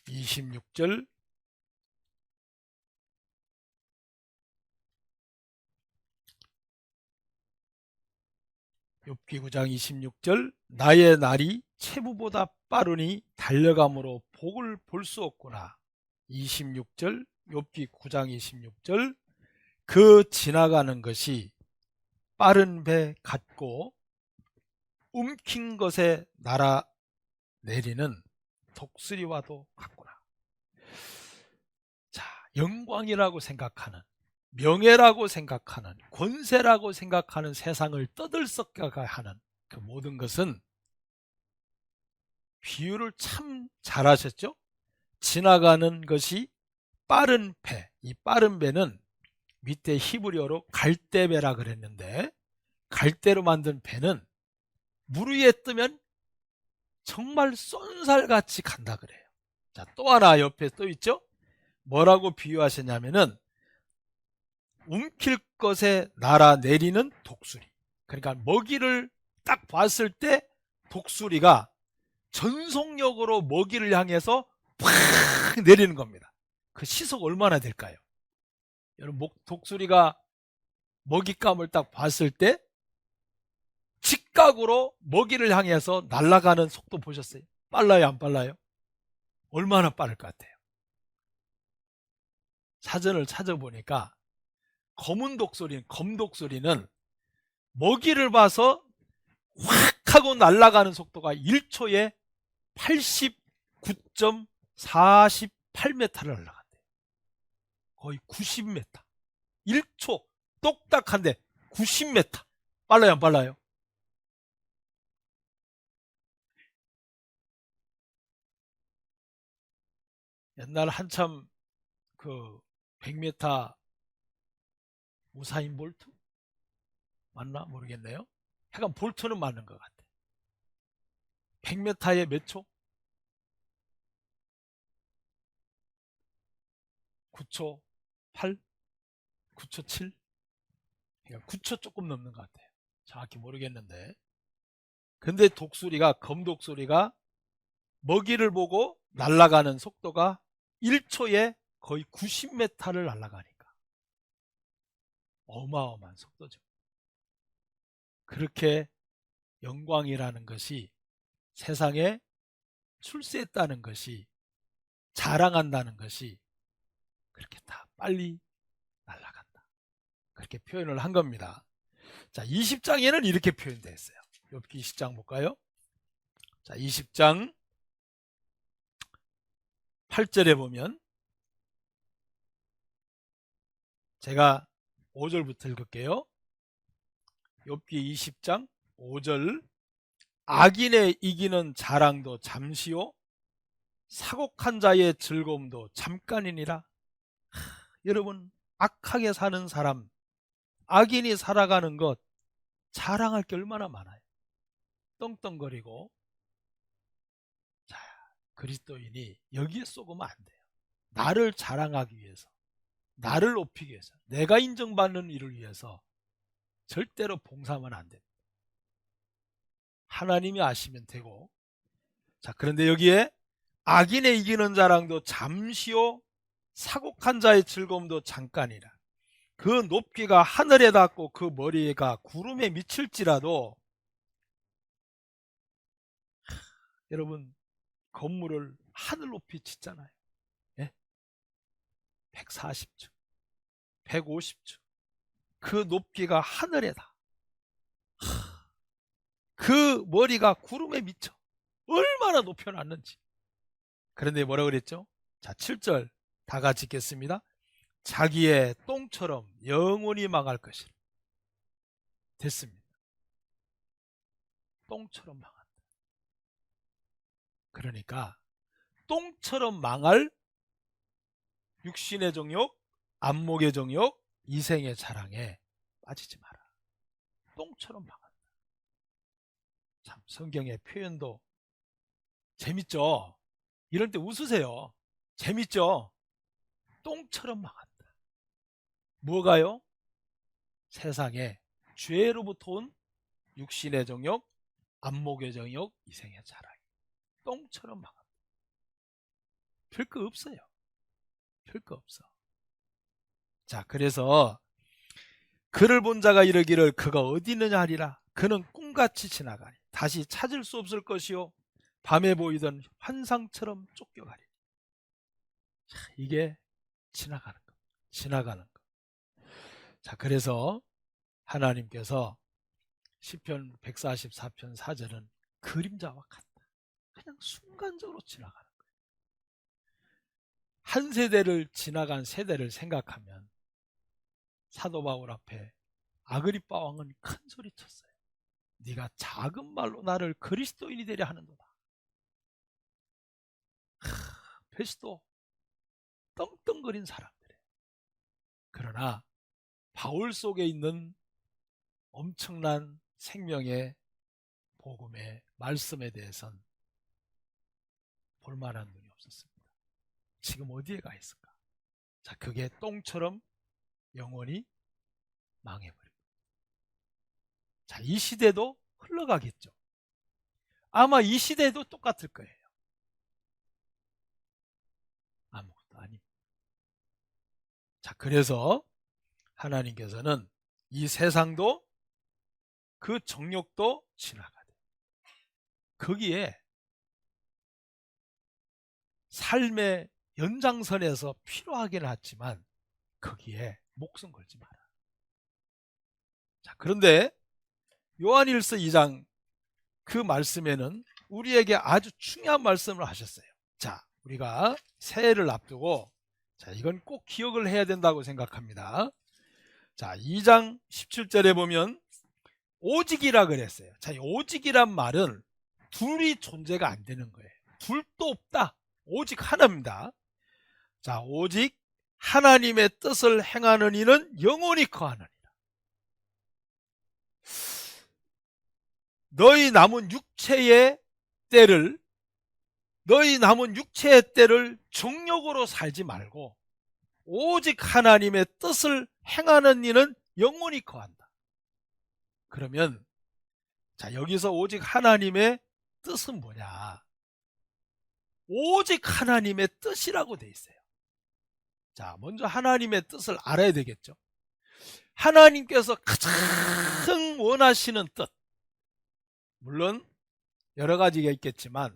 26절 욥기 9장 26절 나의 날이 체부보다 빠르니 달려감으로 복을 볼 수 없구나. 26절 욥기 9장 26절 그 지나가는 것이 빠른 배 같고 움킨 것에 날아내리는 독수리와도 같구나. 자, 영광이라고 생각하는, 명예라고 생각하는, 권세라고 생각하는 세상을 떠들썩하게 하는 그 모든 것은 비유를 참 잘하셨죠? 지나가는 것이 빠른 배, 이 빠른 배는 밑에 히브리어로 갈대배라 그랬는데 갈대로 만든 배는 물 위에 뜨면 정말 쏜살같이 간다 그래요. 자, 또 하나 옆에 또 있죠? 뭐라고 비유하셨냐면은 움킬 것에 날아내리는 독수리. 그러니까 먹이를 딱 봤을 때 독수리가 전속력으로 먹이를 향해서 팍 내리는 겁니다. 그 시속 얼마나 될까요? 여러분, 독수리가 먹잇감을 딱 봤을 때 직각으로 먹이를 향해서 날아가는 속도 보셨어요? 빨라요, 안 빨라요? 얼마나 빠를 것 같아요? 사전을 찾아보니까 검독소리는 먹이를 봐서 확 하고 날아가는 속도가 1초에 89.48m를 날아간대요. 거의 90m. 1초 똑딱한데 90m. 빨라요, 안 빨라요? 옛날 한참 그 100m 우사인 볼트? 맞나? 모르겠네요. 약간 볼트는 맞는 것 같아. 100m에 몇 초? 9초 8? 9초 7? 그러니까 9초 조금 넘는 것 같아요. 정확히 모르겠는데. 근데 검독소리가 먹이를 보고 날아가는 속도가 1초에 거의 90m를 날아가니까 어마어마한 속도죠. 그렇게 영광이라는 것이 세상에 출세했다는 것이 자랑한다는 것이 그렇게 다 빨리 날아간다. 그렇게 표현을 한 겁니다. 자, 20장에는 이렇게 표현되어 있어요. 욥기 20장 볼까요? 자, 20장 8절에 보면 제가 5절부터 읽을게요. 욥기 20장 5절 악인의 이기는 자랑도 잠시요 사곡한 자의 즐거움도 잠깐이니라. 여러분, 악하게 사는 사람, 악인이 살아가는 것 자랑할 게 얼마나 많아요. 떵떵거리고. 자, 그리스도인이 여기에 쏘으면 안 돼요. 나를 자랑하기 위해서, 나를 높이기 위해서, 내가 인정받는 일을 위해서 절대로 봉사하면 안 됩니다. 하나님이 아시면 되고. 자, 그런데 여기에 악인의 이기는 자랑도 잠시요 사곡한 자의 즐거움도 잠깐이라. 그 높이가 하늘에 닿고 그 머리가 구름에 미칠지라도. 여러분, 건물을 하늘 높이 짓잖아요. 예? 140층 150층 그 높이가 하늘에 닿아. 그 머리가 구름에 미쳐 얼마나 높여놨는지. 그런데 뭐라 그랬죠? 자, 7절 다 같이 읽겠습니다. 자기의 똥처럼 영원히 망할 것이라. 됐습니다. 똥처럼 망한다. 그러니까 똥처럼 망할 육신의 정욕, 안목의 정욕, 이생의 자랑에 빠지지 마라. 똥처럼 망한다. 참 성경의 표현도 재밌죠? 이럴 때 웃으세요. 재밌죠? 똥처럼 망한다. 뭐가요? 세상에 죄로부터 온 육신의 정욕, 안목의 정욕, 이생의 자랑. 똥처럼 망한다. 별거 없어요. 별거 없어. 자, 그래서 그를 본 자가 이르기를 그가 어디 있느냐 하리라. 그는 꿈같이 지나가니 다시 찾을 수 없을 것이요 밤에 보이던 환상처럼 쫓겨가리. 자, 이게 지나가는 거. 지나가는 거. 자, 그래서 하나님께서 시편 144편 4절은 그림자와 같다. 그냥 순간적으로 지나가는 거예요. 한 세대를 지나간 세대를 생각하면 사도 바울 앞에 아그리빠 왕은 큰 소리 쳤어요. 네가 작은 말로 나를 그리스도인이 되려 하는도다. 베스도 떵떵거린 사람들이에요. 그러나 바울 속에 있는 엄청난 생명의 복음의 말씀에 대해서는 볼만한 눈이 없었습니다. 지금 어디에 가 있을까? 자, 그게 똥처럼 영원히 망해버립니다. 자, 이 시대도 흘러가겠죠. 아마 이 시대도 똑같을 거예요. 아무것도 아닙니다. 자, 그래서 하나님께서는 이 세상도 그 정욕도 지나가되 거기에 삶의 연장선에서 필요하긴 하지만 거기에 목숨 걸지 마라. 자, 그런데 요한일서 2장 그 말씀에는 우리에게 아주 중요한 말씀을 하셨어요. 자, 우리가 새해를 앞두고 자, 이건 꼭 기억을 해야 된다고 생각합니다. 자, 2장 17절에 보면 오직이라 그랬어요. 자, 오직이란 말은 둘이 존재가 안 되는 거예요. 둘도 없다. 오직 하나입니다. 자, 오직 하나님의 뜻을 행하는 이는 영원히 거하느니라. 너희 남은 육체의 때를 정욕으로 살지 말고 오직 하나님의 뜻을 행하는 이는 영원히 거한다. 그러면 자, 여기서 오직 하나님의 뜻은 뭐냐? 오직 하나님의 뜻이라고 돼 있어요. 자, 먼저 하나님의 뜻을 알아야 되겠죠. 하나님께서 가장 원하시는 뜻, 물론 여러 가지가 있겠지만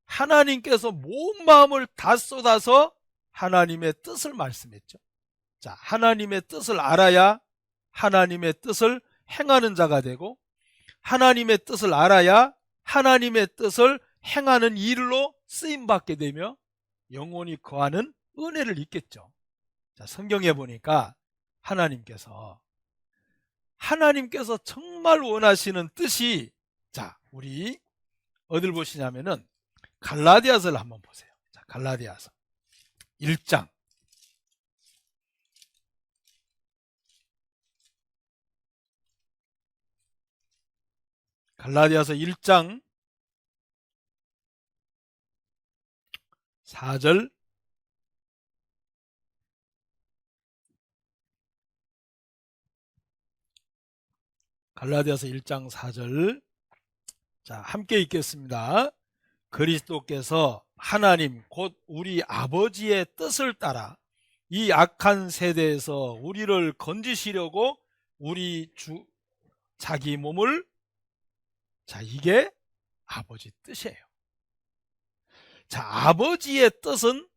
하나님께서 온 마음을 다 쏟아서 하나님의 뜻을 말씀했죠. 자, 하나님의 뜻을 알아야 하나님의 뜻을 행하는 자가 되고 하나님의 뜻을 알아야 하나님의 뜻을 행하는 일로 쓰임받게 되며 영원히 거하는 은혜를 입겠죠. 자, 성경에 보니까 하나님께서 정말 원하시는 뜻이 자, 우리 어딜 보시냐면은 갈라디아서를 한번 보세요. 자, 갈라디아서 1장 갈라디아서 1장 4절 갈라디아서 1장 4절 자, 함께 읽겠습니다. 그리스도께서 하나님 곧 우리 아버지의 뜻을 따라 이 악한 세대에서 우리를 건지시려고 우리 자기 몸을 자, 이게 아버지 뜻이에요. 자, 아버지의 뜻은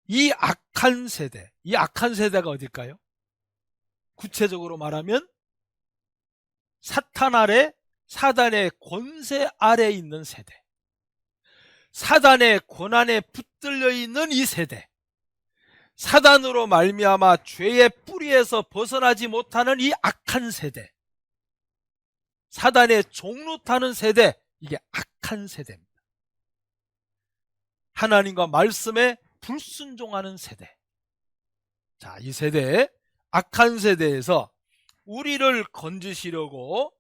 이 악한 세대가 어딜까요? 구체적으로 말하면 사단의 권세 아래에 있는 세대, 사단의 권한에 붙들려 있는 이 세대, 사단으로 말미암아 죄의 뿌리에서 벗어나지 못하는 이 악한 세대, 사단의 종노타는 세대, 이게 악한 세대입니다. 하나님과 말씀에 불순종하는 세대. 자, 이 세대, 악한 세대에서 우리를 건지시려고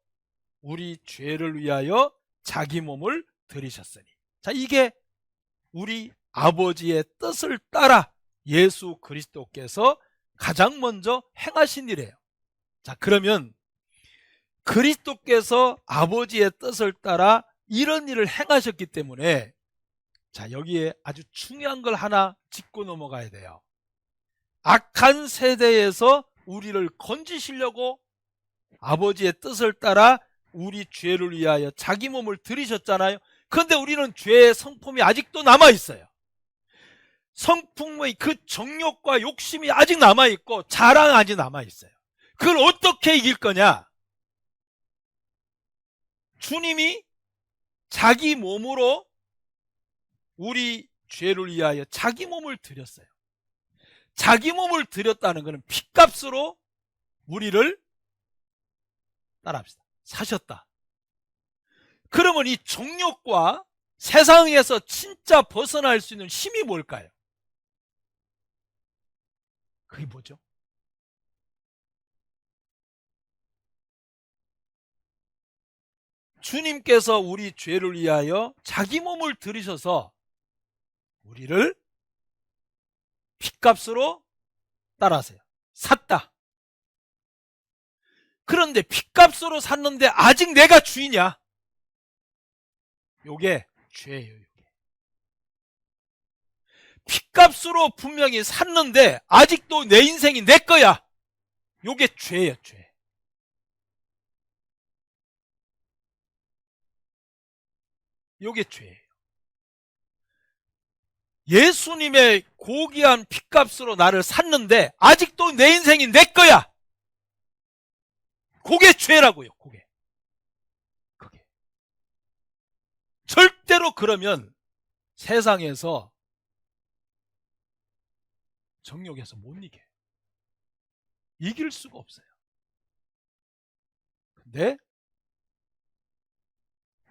우리 죄를 위하여 자기 몸을 들이셨으니. 자, 이게 우리 아버지의 뜻을 따라 예수 그리스도께서 가장 먼저 행하신 일이에요. 자, 그러면 그리스도께서 아버지의 뜻을 따라 이런 일을 행하셨기 때문에, 자, 여기에 아주 중요한 걸 하나 짚고 넘어가야 돼요. 악한 세대에서 우리를 건지시려고 아버지의 뜻을 따라 우리 죄를 위하여 자기 몸을 들이셨잖아요. 그런데 우리는 죄의 성품이 아직도 남아있어요. 성품의 그 정욕과 욕심이 아직 남아있고 자랑 아직 남아있어요. 그걸 어떻게 이길 거냐? 주님이 자기 몸으로 우리 죄를 위하여 자기 몸을 드렸어요. 자기 몸을 드렸다는 것은 핏값으로 우리를 따라합시다. 사셨다. 그러면 이 정욕과 세상에서 진짜 벗어날 수 있는 힘이 뭘까요? 그게 뭐죠? 주님께서 우리 죄를 위하여 자기 몸을 들이셔서 우리를 핏값으로 따라하세요. 샀다. 그런데 핏값으로 샀는데 아직 내가 주이냐? 요게 죄예요. 요게. 핏값으로 분명히 샀는데 아직도 내 인생이 내 거야. 요게 죄예요. 죄. 요게 죄예요. 예수님의 고귀한 핏값으로 나를 샀는데 아직도 내 인생이 내 거야. 그게 죄라고요. 그게. 절대로 그러면 세상에서 정욕에서 못 이겨요. 이길 수가 없어요. 근데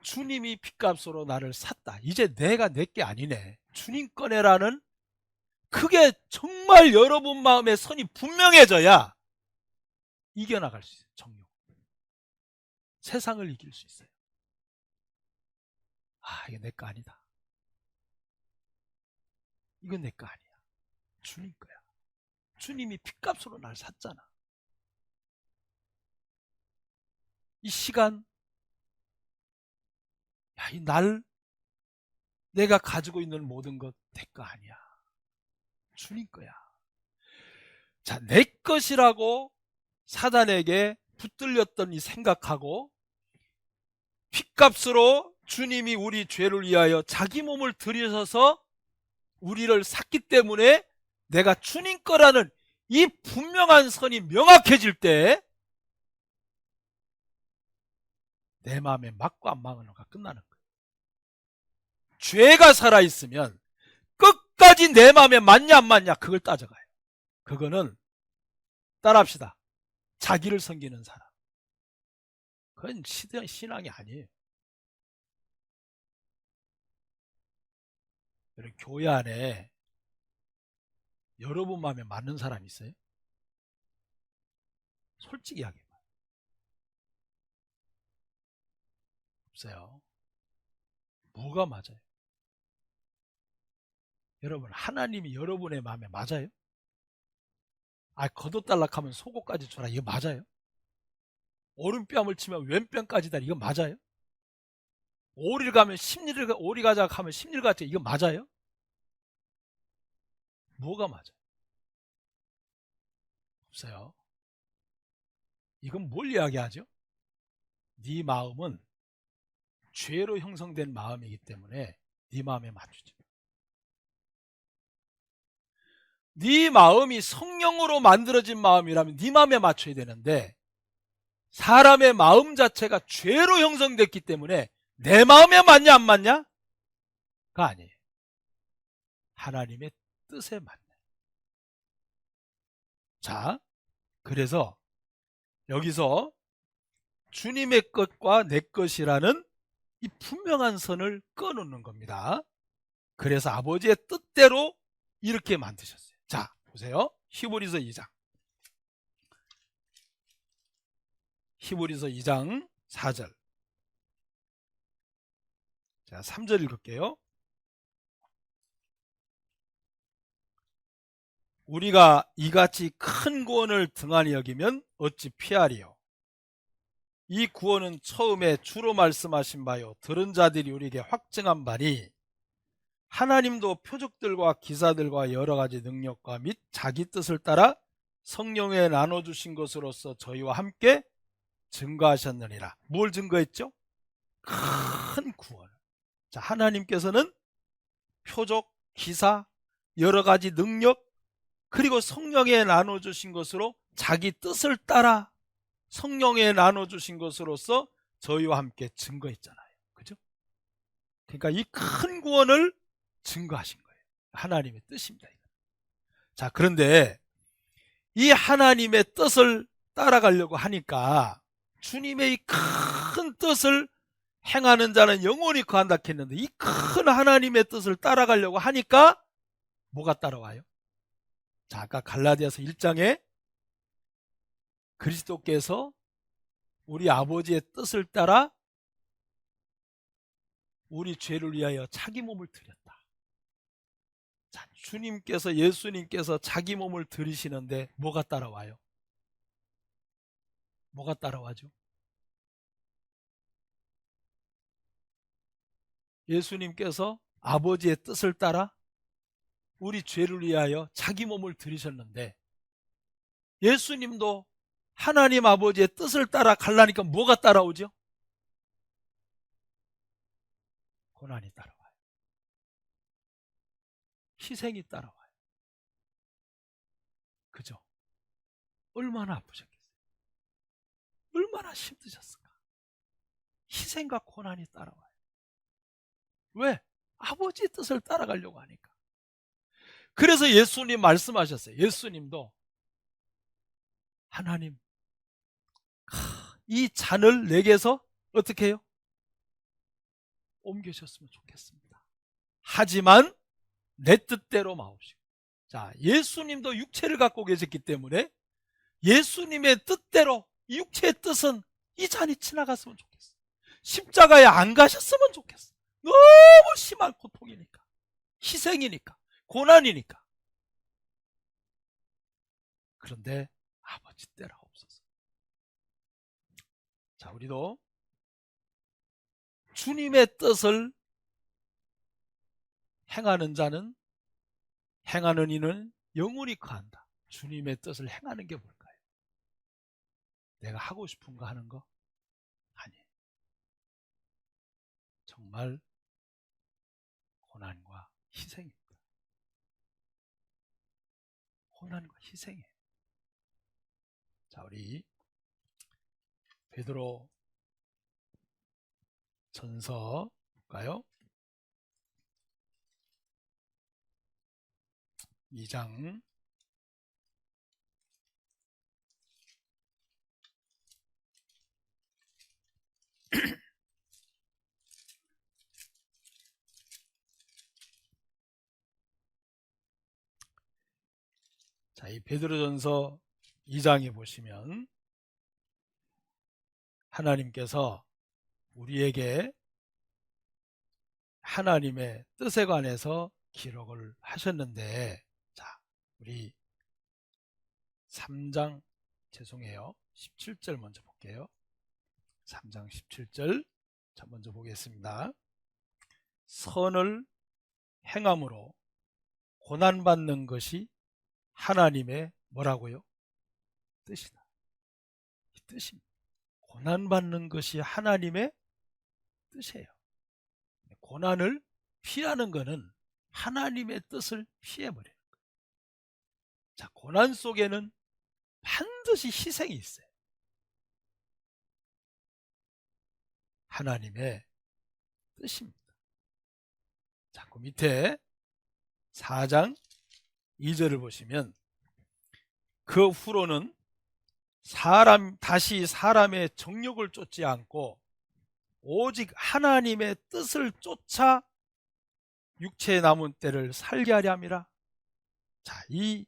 주님이 핏값으로 나를 샀다. 이제 내가 내 게 아니네. 주님 꺼내라는, 그게 정말 여러분 마음에 선이 분명해져야 이겨나갈 수 있어요. 정욕. 세상을 이길 수 있어요. 아, 이게 내 거 아니다. 이건 내 거 아니야. 주님 거야. 주님이 핏값으로 날 샀잖아. 이 시간, 야, 이 날, 내가 가지고 있는 모든 것 내 거 아니야. 주님 거야. 자, 내 것이라고 사단에게 붙들렸던 이 생각하고, 핏값으로 주님이 우리 죄를 위하여 자기 몸을 들이셔서 우리를 샀기 때문에 내가 주님 거라는 이 분명한 선이 명확해질 때 내 마음에 맞고 안 맞는가 끝나는 거예요. 죄가 살아있으면 끝까지 내 마음에 맞냐 안 맞냐 그걸 따져가요. 그거는 따라합시다. 자기를 섬기는 사람. 그건 신앙이 아니에요. 여러분, 교회 안에 여러분 마음에 맞는 사람 있어요? 솔직히 하게. 없어요. 뭐가 맞아요? 여러분, 하나님이 여러분의 마음에 맞아요? 아, 걷어달락하면 속옷까지 줘라. 이거 맞아요? 오른뺨을 치면 왼뺨까지 다. 이거 맞아요? 오리를 가면 심리를, 오리 가자 하면 심리를 가자. 이거 맞아요? 뭐가 맞아요? 없어요. 이건 뭘 이야기하죠? 네 마음은 죄로 형성된 마음이기 때문에 네 마음에 맞추죠. 네 마음이 성령으로 만들어진 마음이라면 네 마음에 맞춰야 되는데 사람의 마음 자체가 죄로 형성됐기 때문에 내 마음에 맞냐 안 맞냐? 가 아니에요. 하나님의 뜻에 맞냐. 자, 그래서 여기서 주님의 것과 내 것이라는 이 분명한 선을 꺼놓는 겁니다. 그래서 아버지의 뜻대로 이렇게 만드셨어요. 자, 보세요. 히브리서 2장. 히브리서 2장 4절. 자, 3절 읽을게요. 우리가 이같이 큰 구원을 등한히 여기면 어찌 피하리요. 이 구원은 처음에 주로 말씀하신 바요 들은 자들이 우리에게 확증한 바니 하나님도 표적들과 기사들과 여러 가지 능력과 및 자기 뜻을 따라 성령에 나눠주신 것으로서 저희와 함께 증거하셨느니라. 뭘 증거했죠? 큰 구원. 자, 하나님께서는 표적, 기사, 여러 가지 능력, 그리고 성령에 나눠주신 것으로 자기 뜻을 따라 성령에 나눠주신 것으로서 저희와 함께 증거했잖아요. 그죠? 그러니까 이 큰 구원을 증거하신 거예요. 하나님의 뜻입니다. 자, 그런데 이 하나님의 뜻을 따라가려고 하니까 주님의 이 큰 뜻을 행하는 자는 영원히 거한다 했는데 이 큰 하나님의 뜻을 따라가려고 하니까 뭐가 따라와요? 자, 아까 갈라디아서 1장에 그리스도께서 우리 아버지의 뜻을 따라 우리 죄를 위하여 자기 몸을 드렸다. 자, 주님께서 예수님께서 자기 몸을 드리시는데 뭐가 따라와요? 뭐가 따라와죠? 예수님께서 아버지의 뜻을 따라 우리 죄를 위하여 자기 몸을 드리셨는데 예수님도 하나님 아버지의 뜻을 따라 가려니까 뭐가 따라오죠? 고난이 따라와요. 희생이 따라와요. 그죠? 얼마나 아프셨겠어요? 얼마나 힘드셨을까? 희생과 고난이 따라와요. 왜? 아버지의 뜻을 따라가려고 하니까. 그래서 예수님 말씀하셨어요. 예수님도 하나님, 이 잔을 내게서 어떻게 해요? 옮겨셨으면 좋겠습니다. 하지만 내 뜻대로 마옵시고. 자, 예수님도 육체를 갖고 계셨기 때문에 예수님의 뜻대로 육체의 뜻은 이 잔이 지나갔으면 좋겠어. 십자가에 안 가셨으면 좋겠어. 너무 심한 고통이니까, 희생이니까, 고난이니까. 그런데 아버지 때라 없어서. 자, 우리도 주님의 뜻을 행하는 자는, 행하는 이는 영원히 거한다. 주님의 뜻을 행하는 게 뭘까요? 내가 하고 싶은 거 하는 거? 아니에요. 정말 고난과 희생입니다. 고난과 희생이에요. 자, 우리 베드로 전서 볼까요? 2장 '자, 이 베드로전서 2장에 보시면 하나님께서 우리에게 하나님의 뜻에 관해서 기록을 하셨는데, 자, 우리 3장, 죄송해요, 17절 먼저 볼게요. 3장 17절. 자, 먼저 보겠습니다. 선을 행함으로 고난받는 것이 하나님의 뭐라고요? 뜻이다. 이 뜻입니다. 고난받는 것이 하나님의 뜻이에요. 고난을 피하는 것은 하나님의 뜻을 피해버리는 거예요. 자, 고난 속에는 반드시 희생이 있어요. 하나님의 뜻입니다. 자, 그 밑에 4장 2절을 보시면 그 후로는 다시 사람의 정욕을 쫓지 않고 오직 하나님의 뜻을 쫓아 육체에 남은 때를 살게 하려 함이라. 자, 이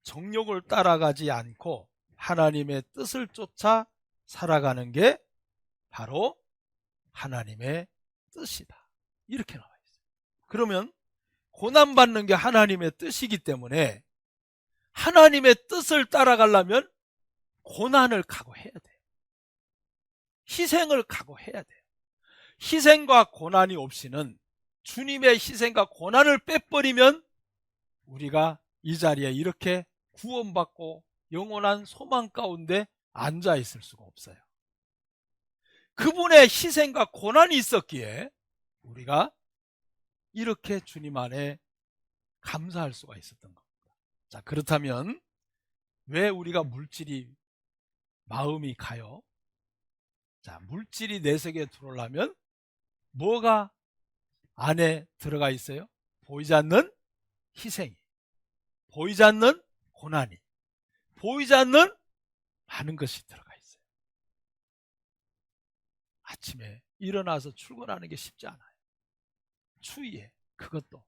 정욕을 따라가지 않고 하나님의 뜻을 쫓아 살아가는 게 바로 하나님의 뜻이다. 이렇게 나와 있어요. 그러면 고난받는 게 하나님의 뜻이기 때문에 하나님의 뜻을 따라가려면 고난을 각오해야 돼요. 희생을 각오해야 돼요. 희생과 고난이 없이는, 주님의 희생과 고난을 빼버리면 우리가 이 자리에 이렇게 구원받고 영원한 소망 가운데 앉아 있을 수가 없어요. 그분의 희생과 고난이 있었기에 우리가 이렇게 주님 안에 감사할 수가 있었던 겁니다. 자, 그렇다면 왜 우리가 물질이 마음이 가요? 자, 물질이 내 속에 들어오려면 뭐가 안에 들어가 있어요? 보이지 않는 희생이, 보이지 않는 고난이, 보이지 않는 많은 것이 들어가 있어요. 아침에 일어나서 출근하는 게 쉽지 않아요. 추위에, 그것도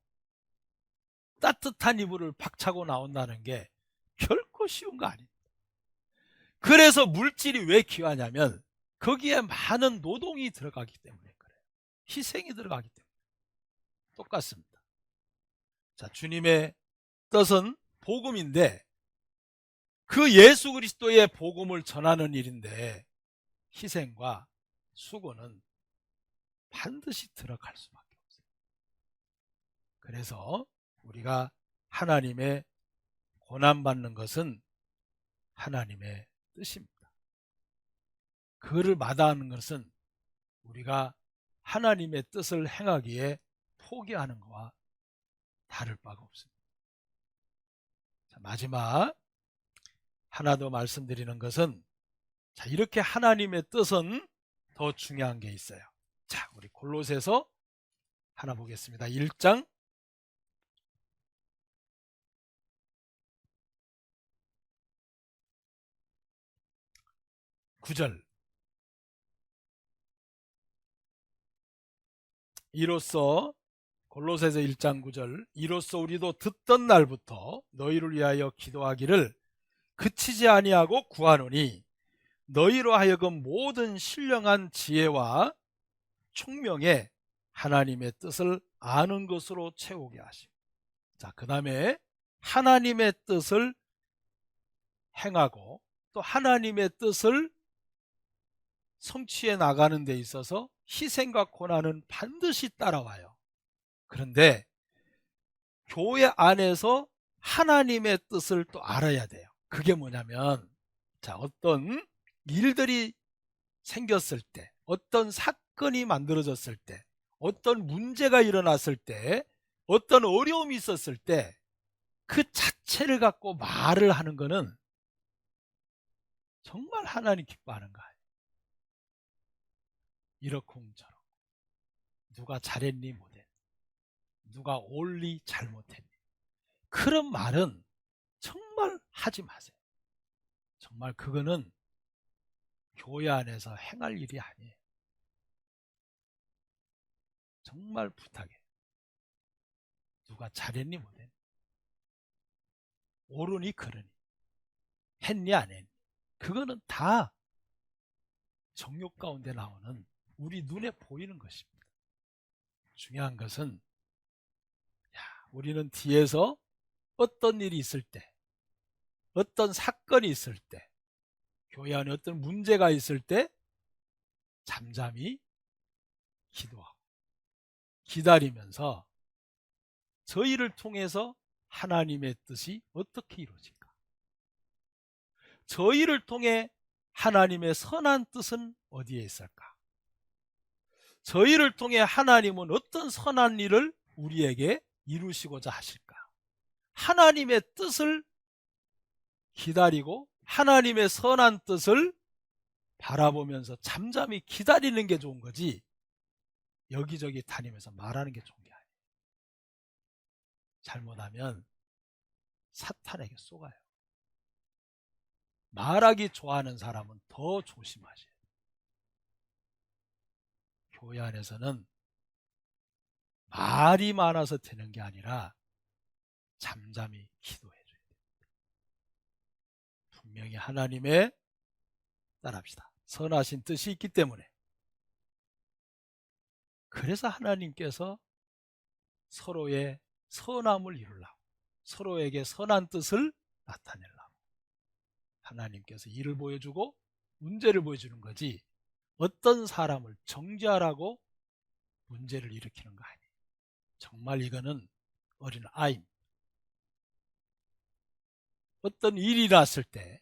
따뜻한 이불을 박차고 나온다는 게 결코 쉬운 거 아닙니다. 그래서 물질이 왜 귀하냐면 거기에 많은 노동이 들어가기 때문에 그래요. 희생이 들어가기 때문에. 똑같습니다. 자, 주님의 뜻은 복음인데 그 예수 그리스도의 복음을 전하는 일인데 희생과 수고는 반드시 들어갈 수밖에 없어요. 그래서 우리가 하나님의 고난받는 것은 하나님의 뜻입니다. 그를 마다하는 것은 우리가 하나님의 뜻을 행하기에 포기하는 것과 다를 바가 없습니다. 자, 마지막 하나 더 말씀드리는 것은, 자, 이렇게 하나님의 뜻은 더 중요한 게 있어요. 자, 우리 골로새서 하나 보겠습니다. 1장 9절. 이로써, 골로새서 1장 9절, 이로써 우리도 듣던 날부터 너희를 위하여 기도하기를 그치지 아니하고 구하노니 너희로 하여금 모든 신령한 지혜와 총명에 하나님의 뜻을 아는 것으로 채우게 하시고. 자, 그 다음에 하나님의 뜻을 행하고 또 하나님의 뜻을 성취해 나가는 데 있어서 희생과 고난은 반드시 따라와요. 그런데 교회 안에서 하나님의 뜻을 또 알아야 돼요. 그게 뭐냐면, 자, 어떤 일들이 생겼을 때, 어떤 사건이 만들어졌을 때, 어떤 문제가 일어났을 때, 어떤 어려움이 있었을 때 그 자체를 갖고 말을 하는 것은 정말 하나님 기뻐하는 거예요. 이러쿵저러쿵, 누가 잘했니 못했니, 누가 옳니 잘못했니, 그런 말은 정말 하지 마세요. 정말 그거는 교회 안에서 행할 일이 아니에요. 정말 부탁해요. 누가 잘했니 못했니, 옳으니 그러니, 했니 안 했니, 그거는 다 정욕 가운데 나오는 우리 눈에 보이는 것입니다. 중요한 것은, 우리는 뒤에서 어떤 일이 있을 때, 어떤 사건이 있을 때, 교회 안에 어떤 문제가 있을 때 잠잠히 기도하고 기다리면서 저희를 통해서 하나님의 뜻이 어떻게 이루어질까, 저희를 통해 하나님의 선한 뜻은 어디에 있을까, 저희를 통해 하나님은 어떤 선한 일을 우리에게 이루시고자 하실까, 하나님의 뜻을 기다리고 하나님의 선한 뜻을 바라보면서 잠잠히 기다리는 게 좋은 거지 여기저기 다니면서 말하는 게 좋은 게 아니에요. 잘못하면 사탄에게 쏘가요. 말하기 좋아하는 사람은 더 조심하셔야 돼요. 교회 안에서는 말이 많아서 되는 게 아니라 잠잠히 기도해 줘야 됩니다. 분명히 하나님의 따라합시다. 선하신 뜻이 있기 때문에. 그래서 하나님께서 서로의 선함을 이루려고 서로에게 선한 뜻을 나타내려고 하나님께서 일을 보여주고 문제를 보여주는 거지 어떤 사람을 정죄하라고 문제를 일으키는 거 아니에요. 정말 이거는 어린 아이입니다. 어떤 일이 났을 때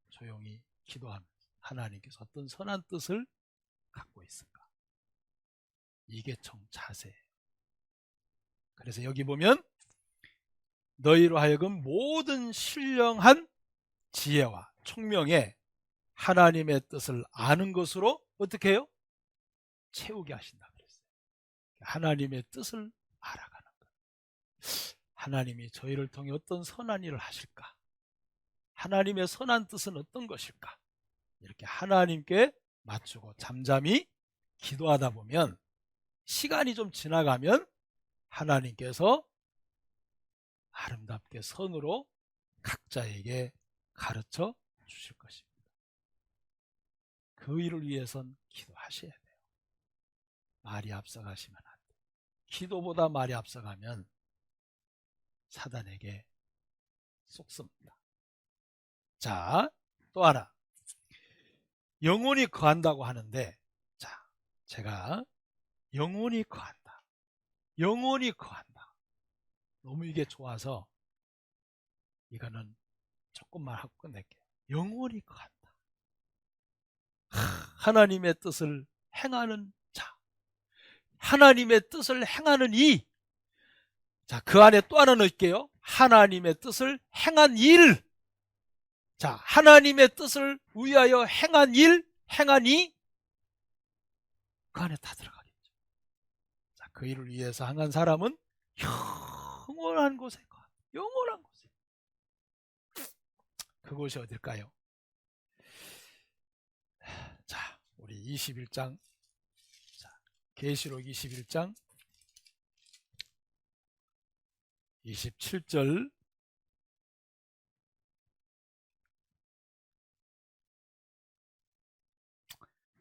조용히 기도하면서 하나님께서 어떤 선한 뜻을 갖고 있을까? 이게 정자세예요. 그래서 여기 보면 너희로 하여금 모든 신령한 지혜와 총명에 하나님의 뜻을 아는 것으로 어떻게 해요? 채우게 하신다 그랬어요. 하나님의 뜻을 알아가는 것. 하나님이 저희를 통해 어떤 선한 일을 하실까? 하나님의 선한 뜻은 어떤 것일까? 이렇게 하나님께 맞추고 잠잠히 기도하다 보면 시간이 좀 지나가면 하나님께서 아름답게 선으로 각자에게 가르쳐 주실 것입니다. 그 일을 위해선 기도하셔야 돼요. 말이 앞서가시면 안 돼요. 기도보다 말이 앞서가면 사단에게 쏙습니다. 자, 또 하나. 영혼이 거한다고 하는데, 자, 제가 영혼이 거한다. 영혼이 거한다. 너무 이게 좋아서 이거는 조금만 하고 끝낼게요. 영혼이 거한다. 하나님의 뜻을 행하는 자. 하나님의 뜻을 행하는 이. 자, 그 안에 또 하나 넣을게요. 하나님의 뜻을 행한 일. 자, 하나님의 뜻을 위하여 행한 일, 행한 이. 그 안에 다 들어가겠죠. 자, 그 일을 위해서 행한 사람은 영원한 곳에 가. 영원한 곳에. 그곳이 어딜까요? 자, 우리 21장. 자, 계시록 21장 27절.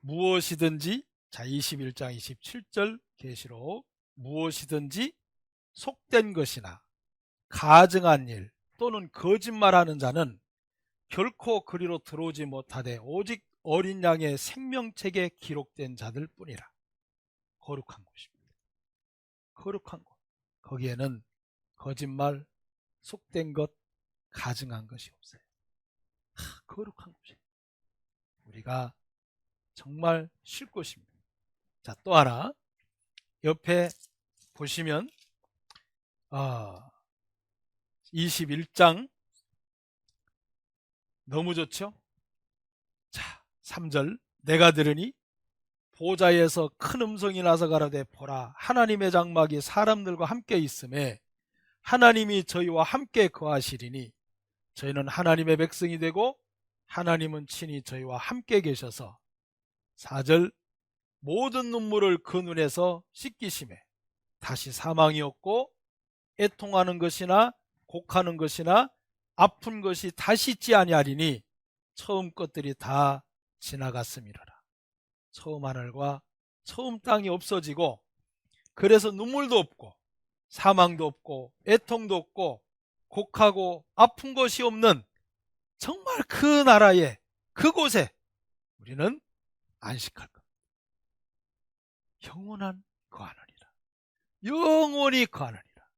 무엇이든지, 자, 21장 27절 계시록, 무엇이든지 속된 것이나 가증한 일 또는 거짓말하는 자는 결코 그리로 들어오지 못하되 오직 어린 양의 생명책에 기록된 자들 뿐이라. 거룩한 곳입니다. 거룩한 곳. 거기에는 거짓말, 속된 것, 가증한 것이 없어요. 거룩한 곳이에요. 우리가 정말 쉴 곳입니다. 자, 또 하나. 옆에 보시면 21장 너무 좋죠? 자, 3절. 내가 들으니 보좌에서 큰 음성이 나서 가라되 보라, 하나님의 장막이 사람들과 함께 있음에 하나님이 저희와 함께 거하시리니 저희는 하나님의 백성이 되고 하나님은 친히 저희와 함께 계셔서 4절. 모든 눈물을 그 눈에서 씻기심에 다시 사망이 없고 애통하는 것이나 곡하는 것이나 아픈 것이 다시 있지 아니하리니 처음 것들이 다 지나갔음이로라. 처음 하늘과 처음 땅이 없어지고, 그래서 눈물도 없고 사망도 없고 애통도 없고 곡하고 아픈 것이 없는 정말 그 나라에, 그곳에 우리는 안식할 겁니다. 영원한 거하느니라. 영원히 거하느니라.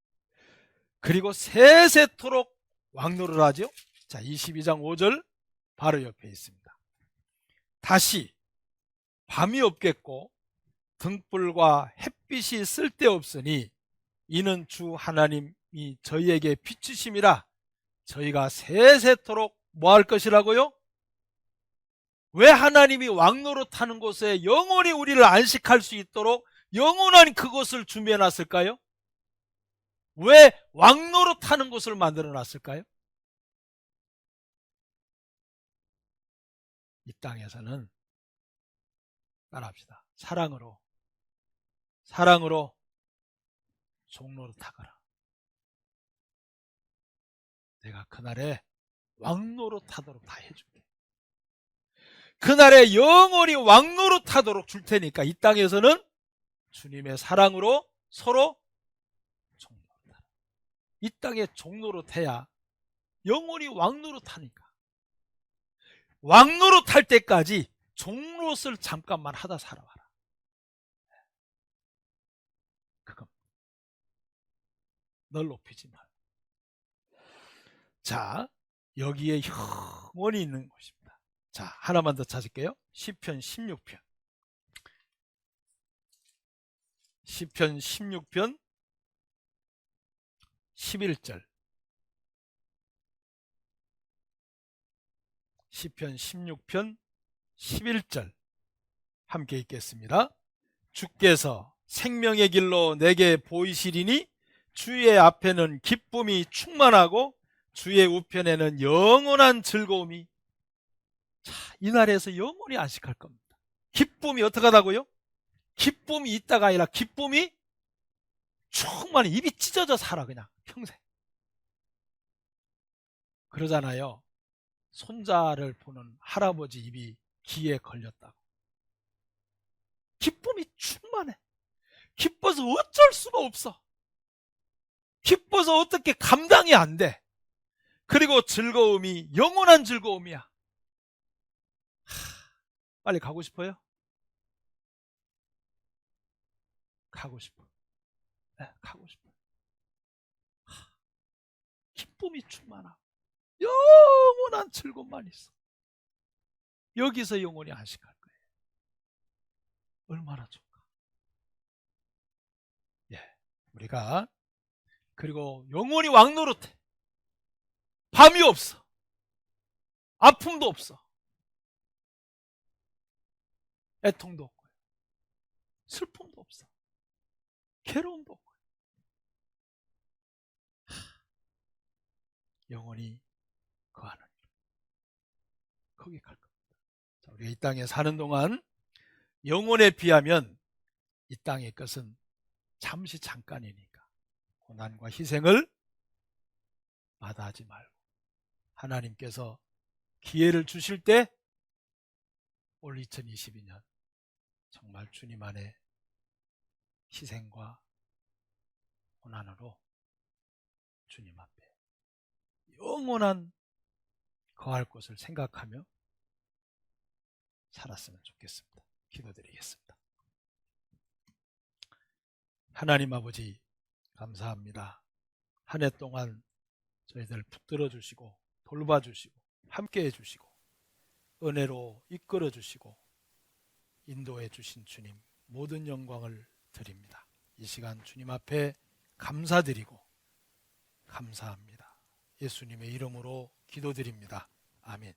그리고 세세토록 왕노를 하죠. 자, 22장 5절 바로 옆에 있습니다. 다시 밤이 없겠고 등불과 햇빛이 쓸데없으니 이는 주 하나님이 저희에게 비추심이라. 저희가 세세토록 뭐 할 것이라고요? 왜 하나님이 왕노릇하는 곳에 영원히 우리를 안식할 수 있도록 영원한 그곳을 준비해 놨을까요? 왜 왕노릇하는 곳을 만들어 놨을까요? 이 땅에서는 따라합시다. 사랑으로 종노릇하거라. 내가 그날에 왕노릇하도록 다 해줄게. 그날에 영원히 왕노릇하도록 줄 테니까 이 땅에서는 주님의 사랑으로 서로 종노릇하라. 이 땅에 종노릇해야 영원히 왕노릇하니까. 왕노릇할 때까지 종노릇을 잠깐만 하다 살아봐라. 그건 널 높이지 마. 자, 여기에 영원히 있는 곳입니다. 자, 하나만 더 찾을게요. 시편 16편. 시편 16편 11절. 시편 16편 11절 함께 읽겠습니다. 주께서 생명의 길로 내게 보이시리니 주의 앞에는 기쁨이 충만하고 주의 우편에는 영원한 즐거움이. 자, 이 나라에서 영원히 안식할 겁니다. 기쁨이 어떻게 하다고요? 기쁨이 있다가 아니라 기쁨이 충만히 입이 찢어져 살아 그냥 평생. 그러잖아요. 손자를 보는 할아버지 입이 기에 걸렸다고. 기쁨이 충만해. 기뻐서 어쩔 수가 없어. 기뻐서 어떻게 감당이 안 돼. 그리고 즐거움이 영원한 즐거움이야. 빨리 가고 싶어요? 가고 싶어. 네, 가고 싶어. 기쁨이 충만하고 영원한 즐거움만 있어. 여기서 영원히 안식할 거예요. 얼마나 좋을까. 예, 우리가 그리고 영원히 왕노릇해. 밤이 없어. 아픔도 없어. 애통도 없고요. 슬픔도 없어. 괴로움도 없고요. 영원히 거하는 거기 갈 겁니다. 자, 우리가 이 땅에 사는 동안 영혼에 비하면 이 땅의 것은 잠시 잠깐이니까 고난과 희생을 마다하지 말고 하나님께서 기회를 주실 때 올 2022년 정말 주님 안에 희생과 고난으로 주님 앞에 영원한 거할 곳을 생각하며 살았으면 좋겠습니다. 기도드리겠습니다. 하나님 아버지 감사합니다. 한 해 동안 저희들 붙들어 주시고 돌봐주시고 함께해 주시고 은혜로 이끌어 주시고 인도해 주신 주님 모든 영광을 드립니다. 이 시간 주님 앞에 감사드리고 감사합니다. 예수님의 이름으로 기도드립니다. 아멘.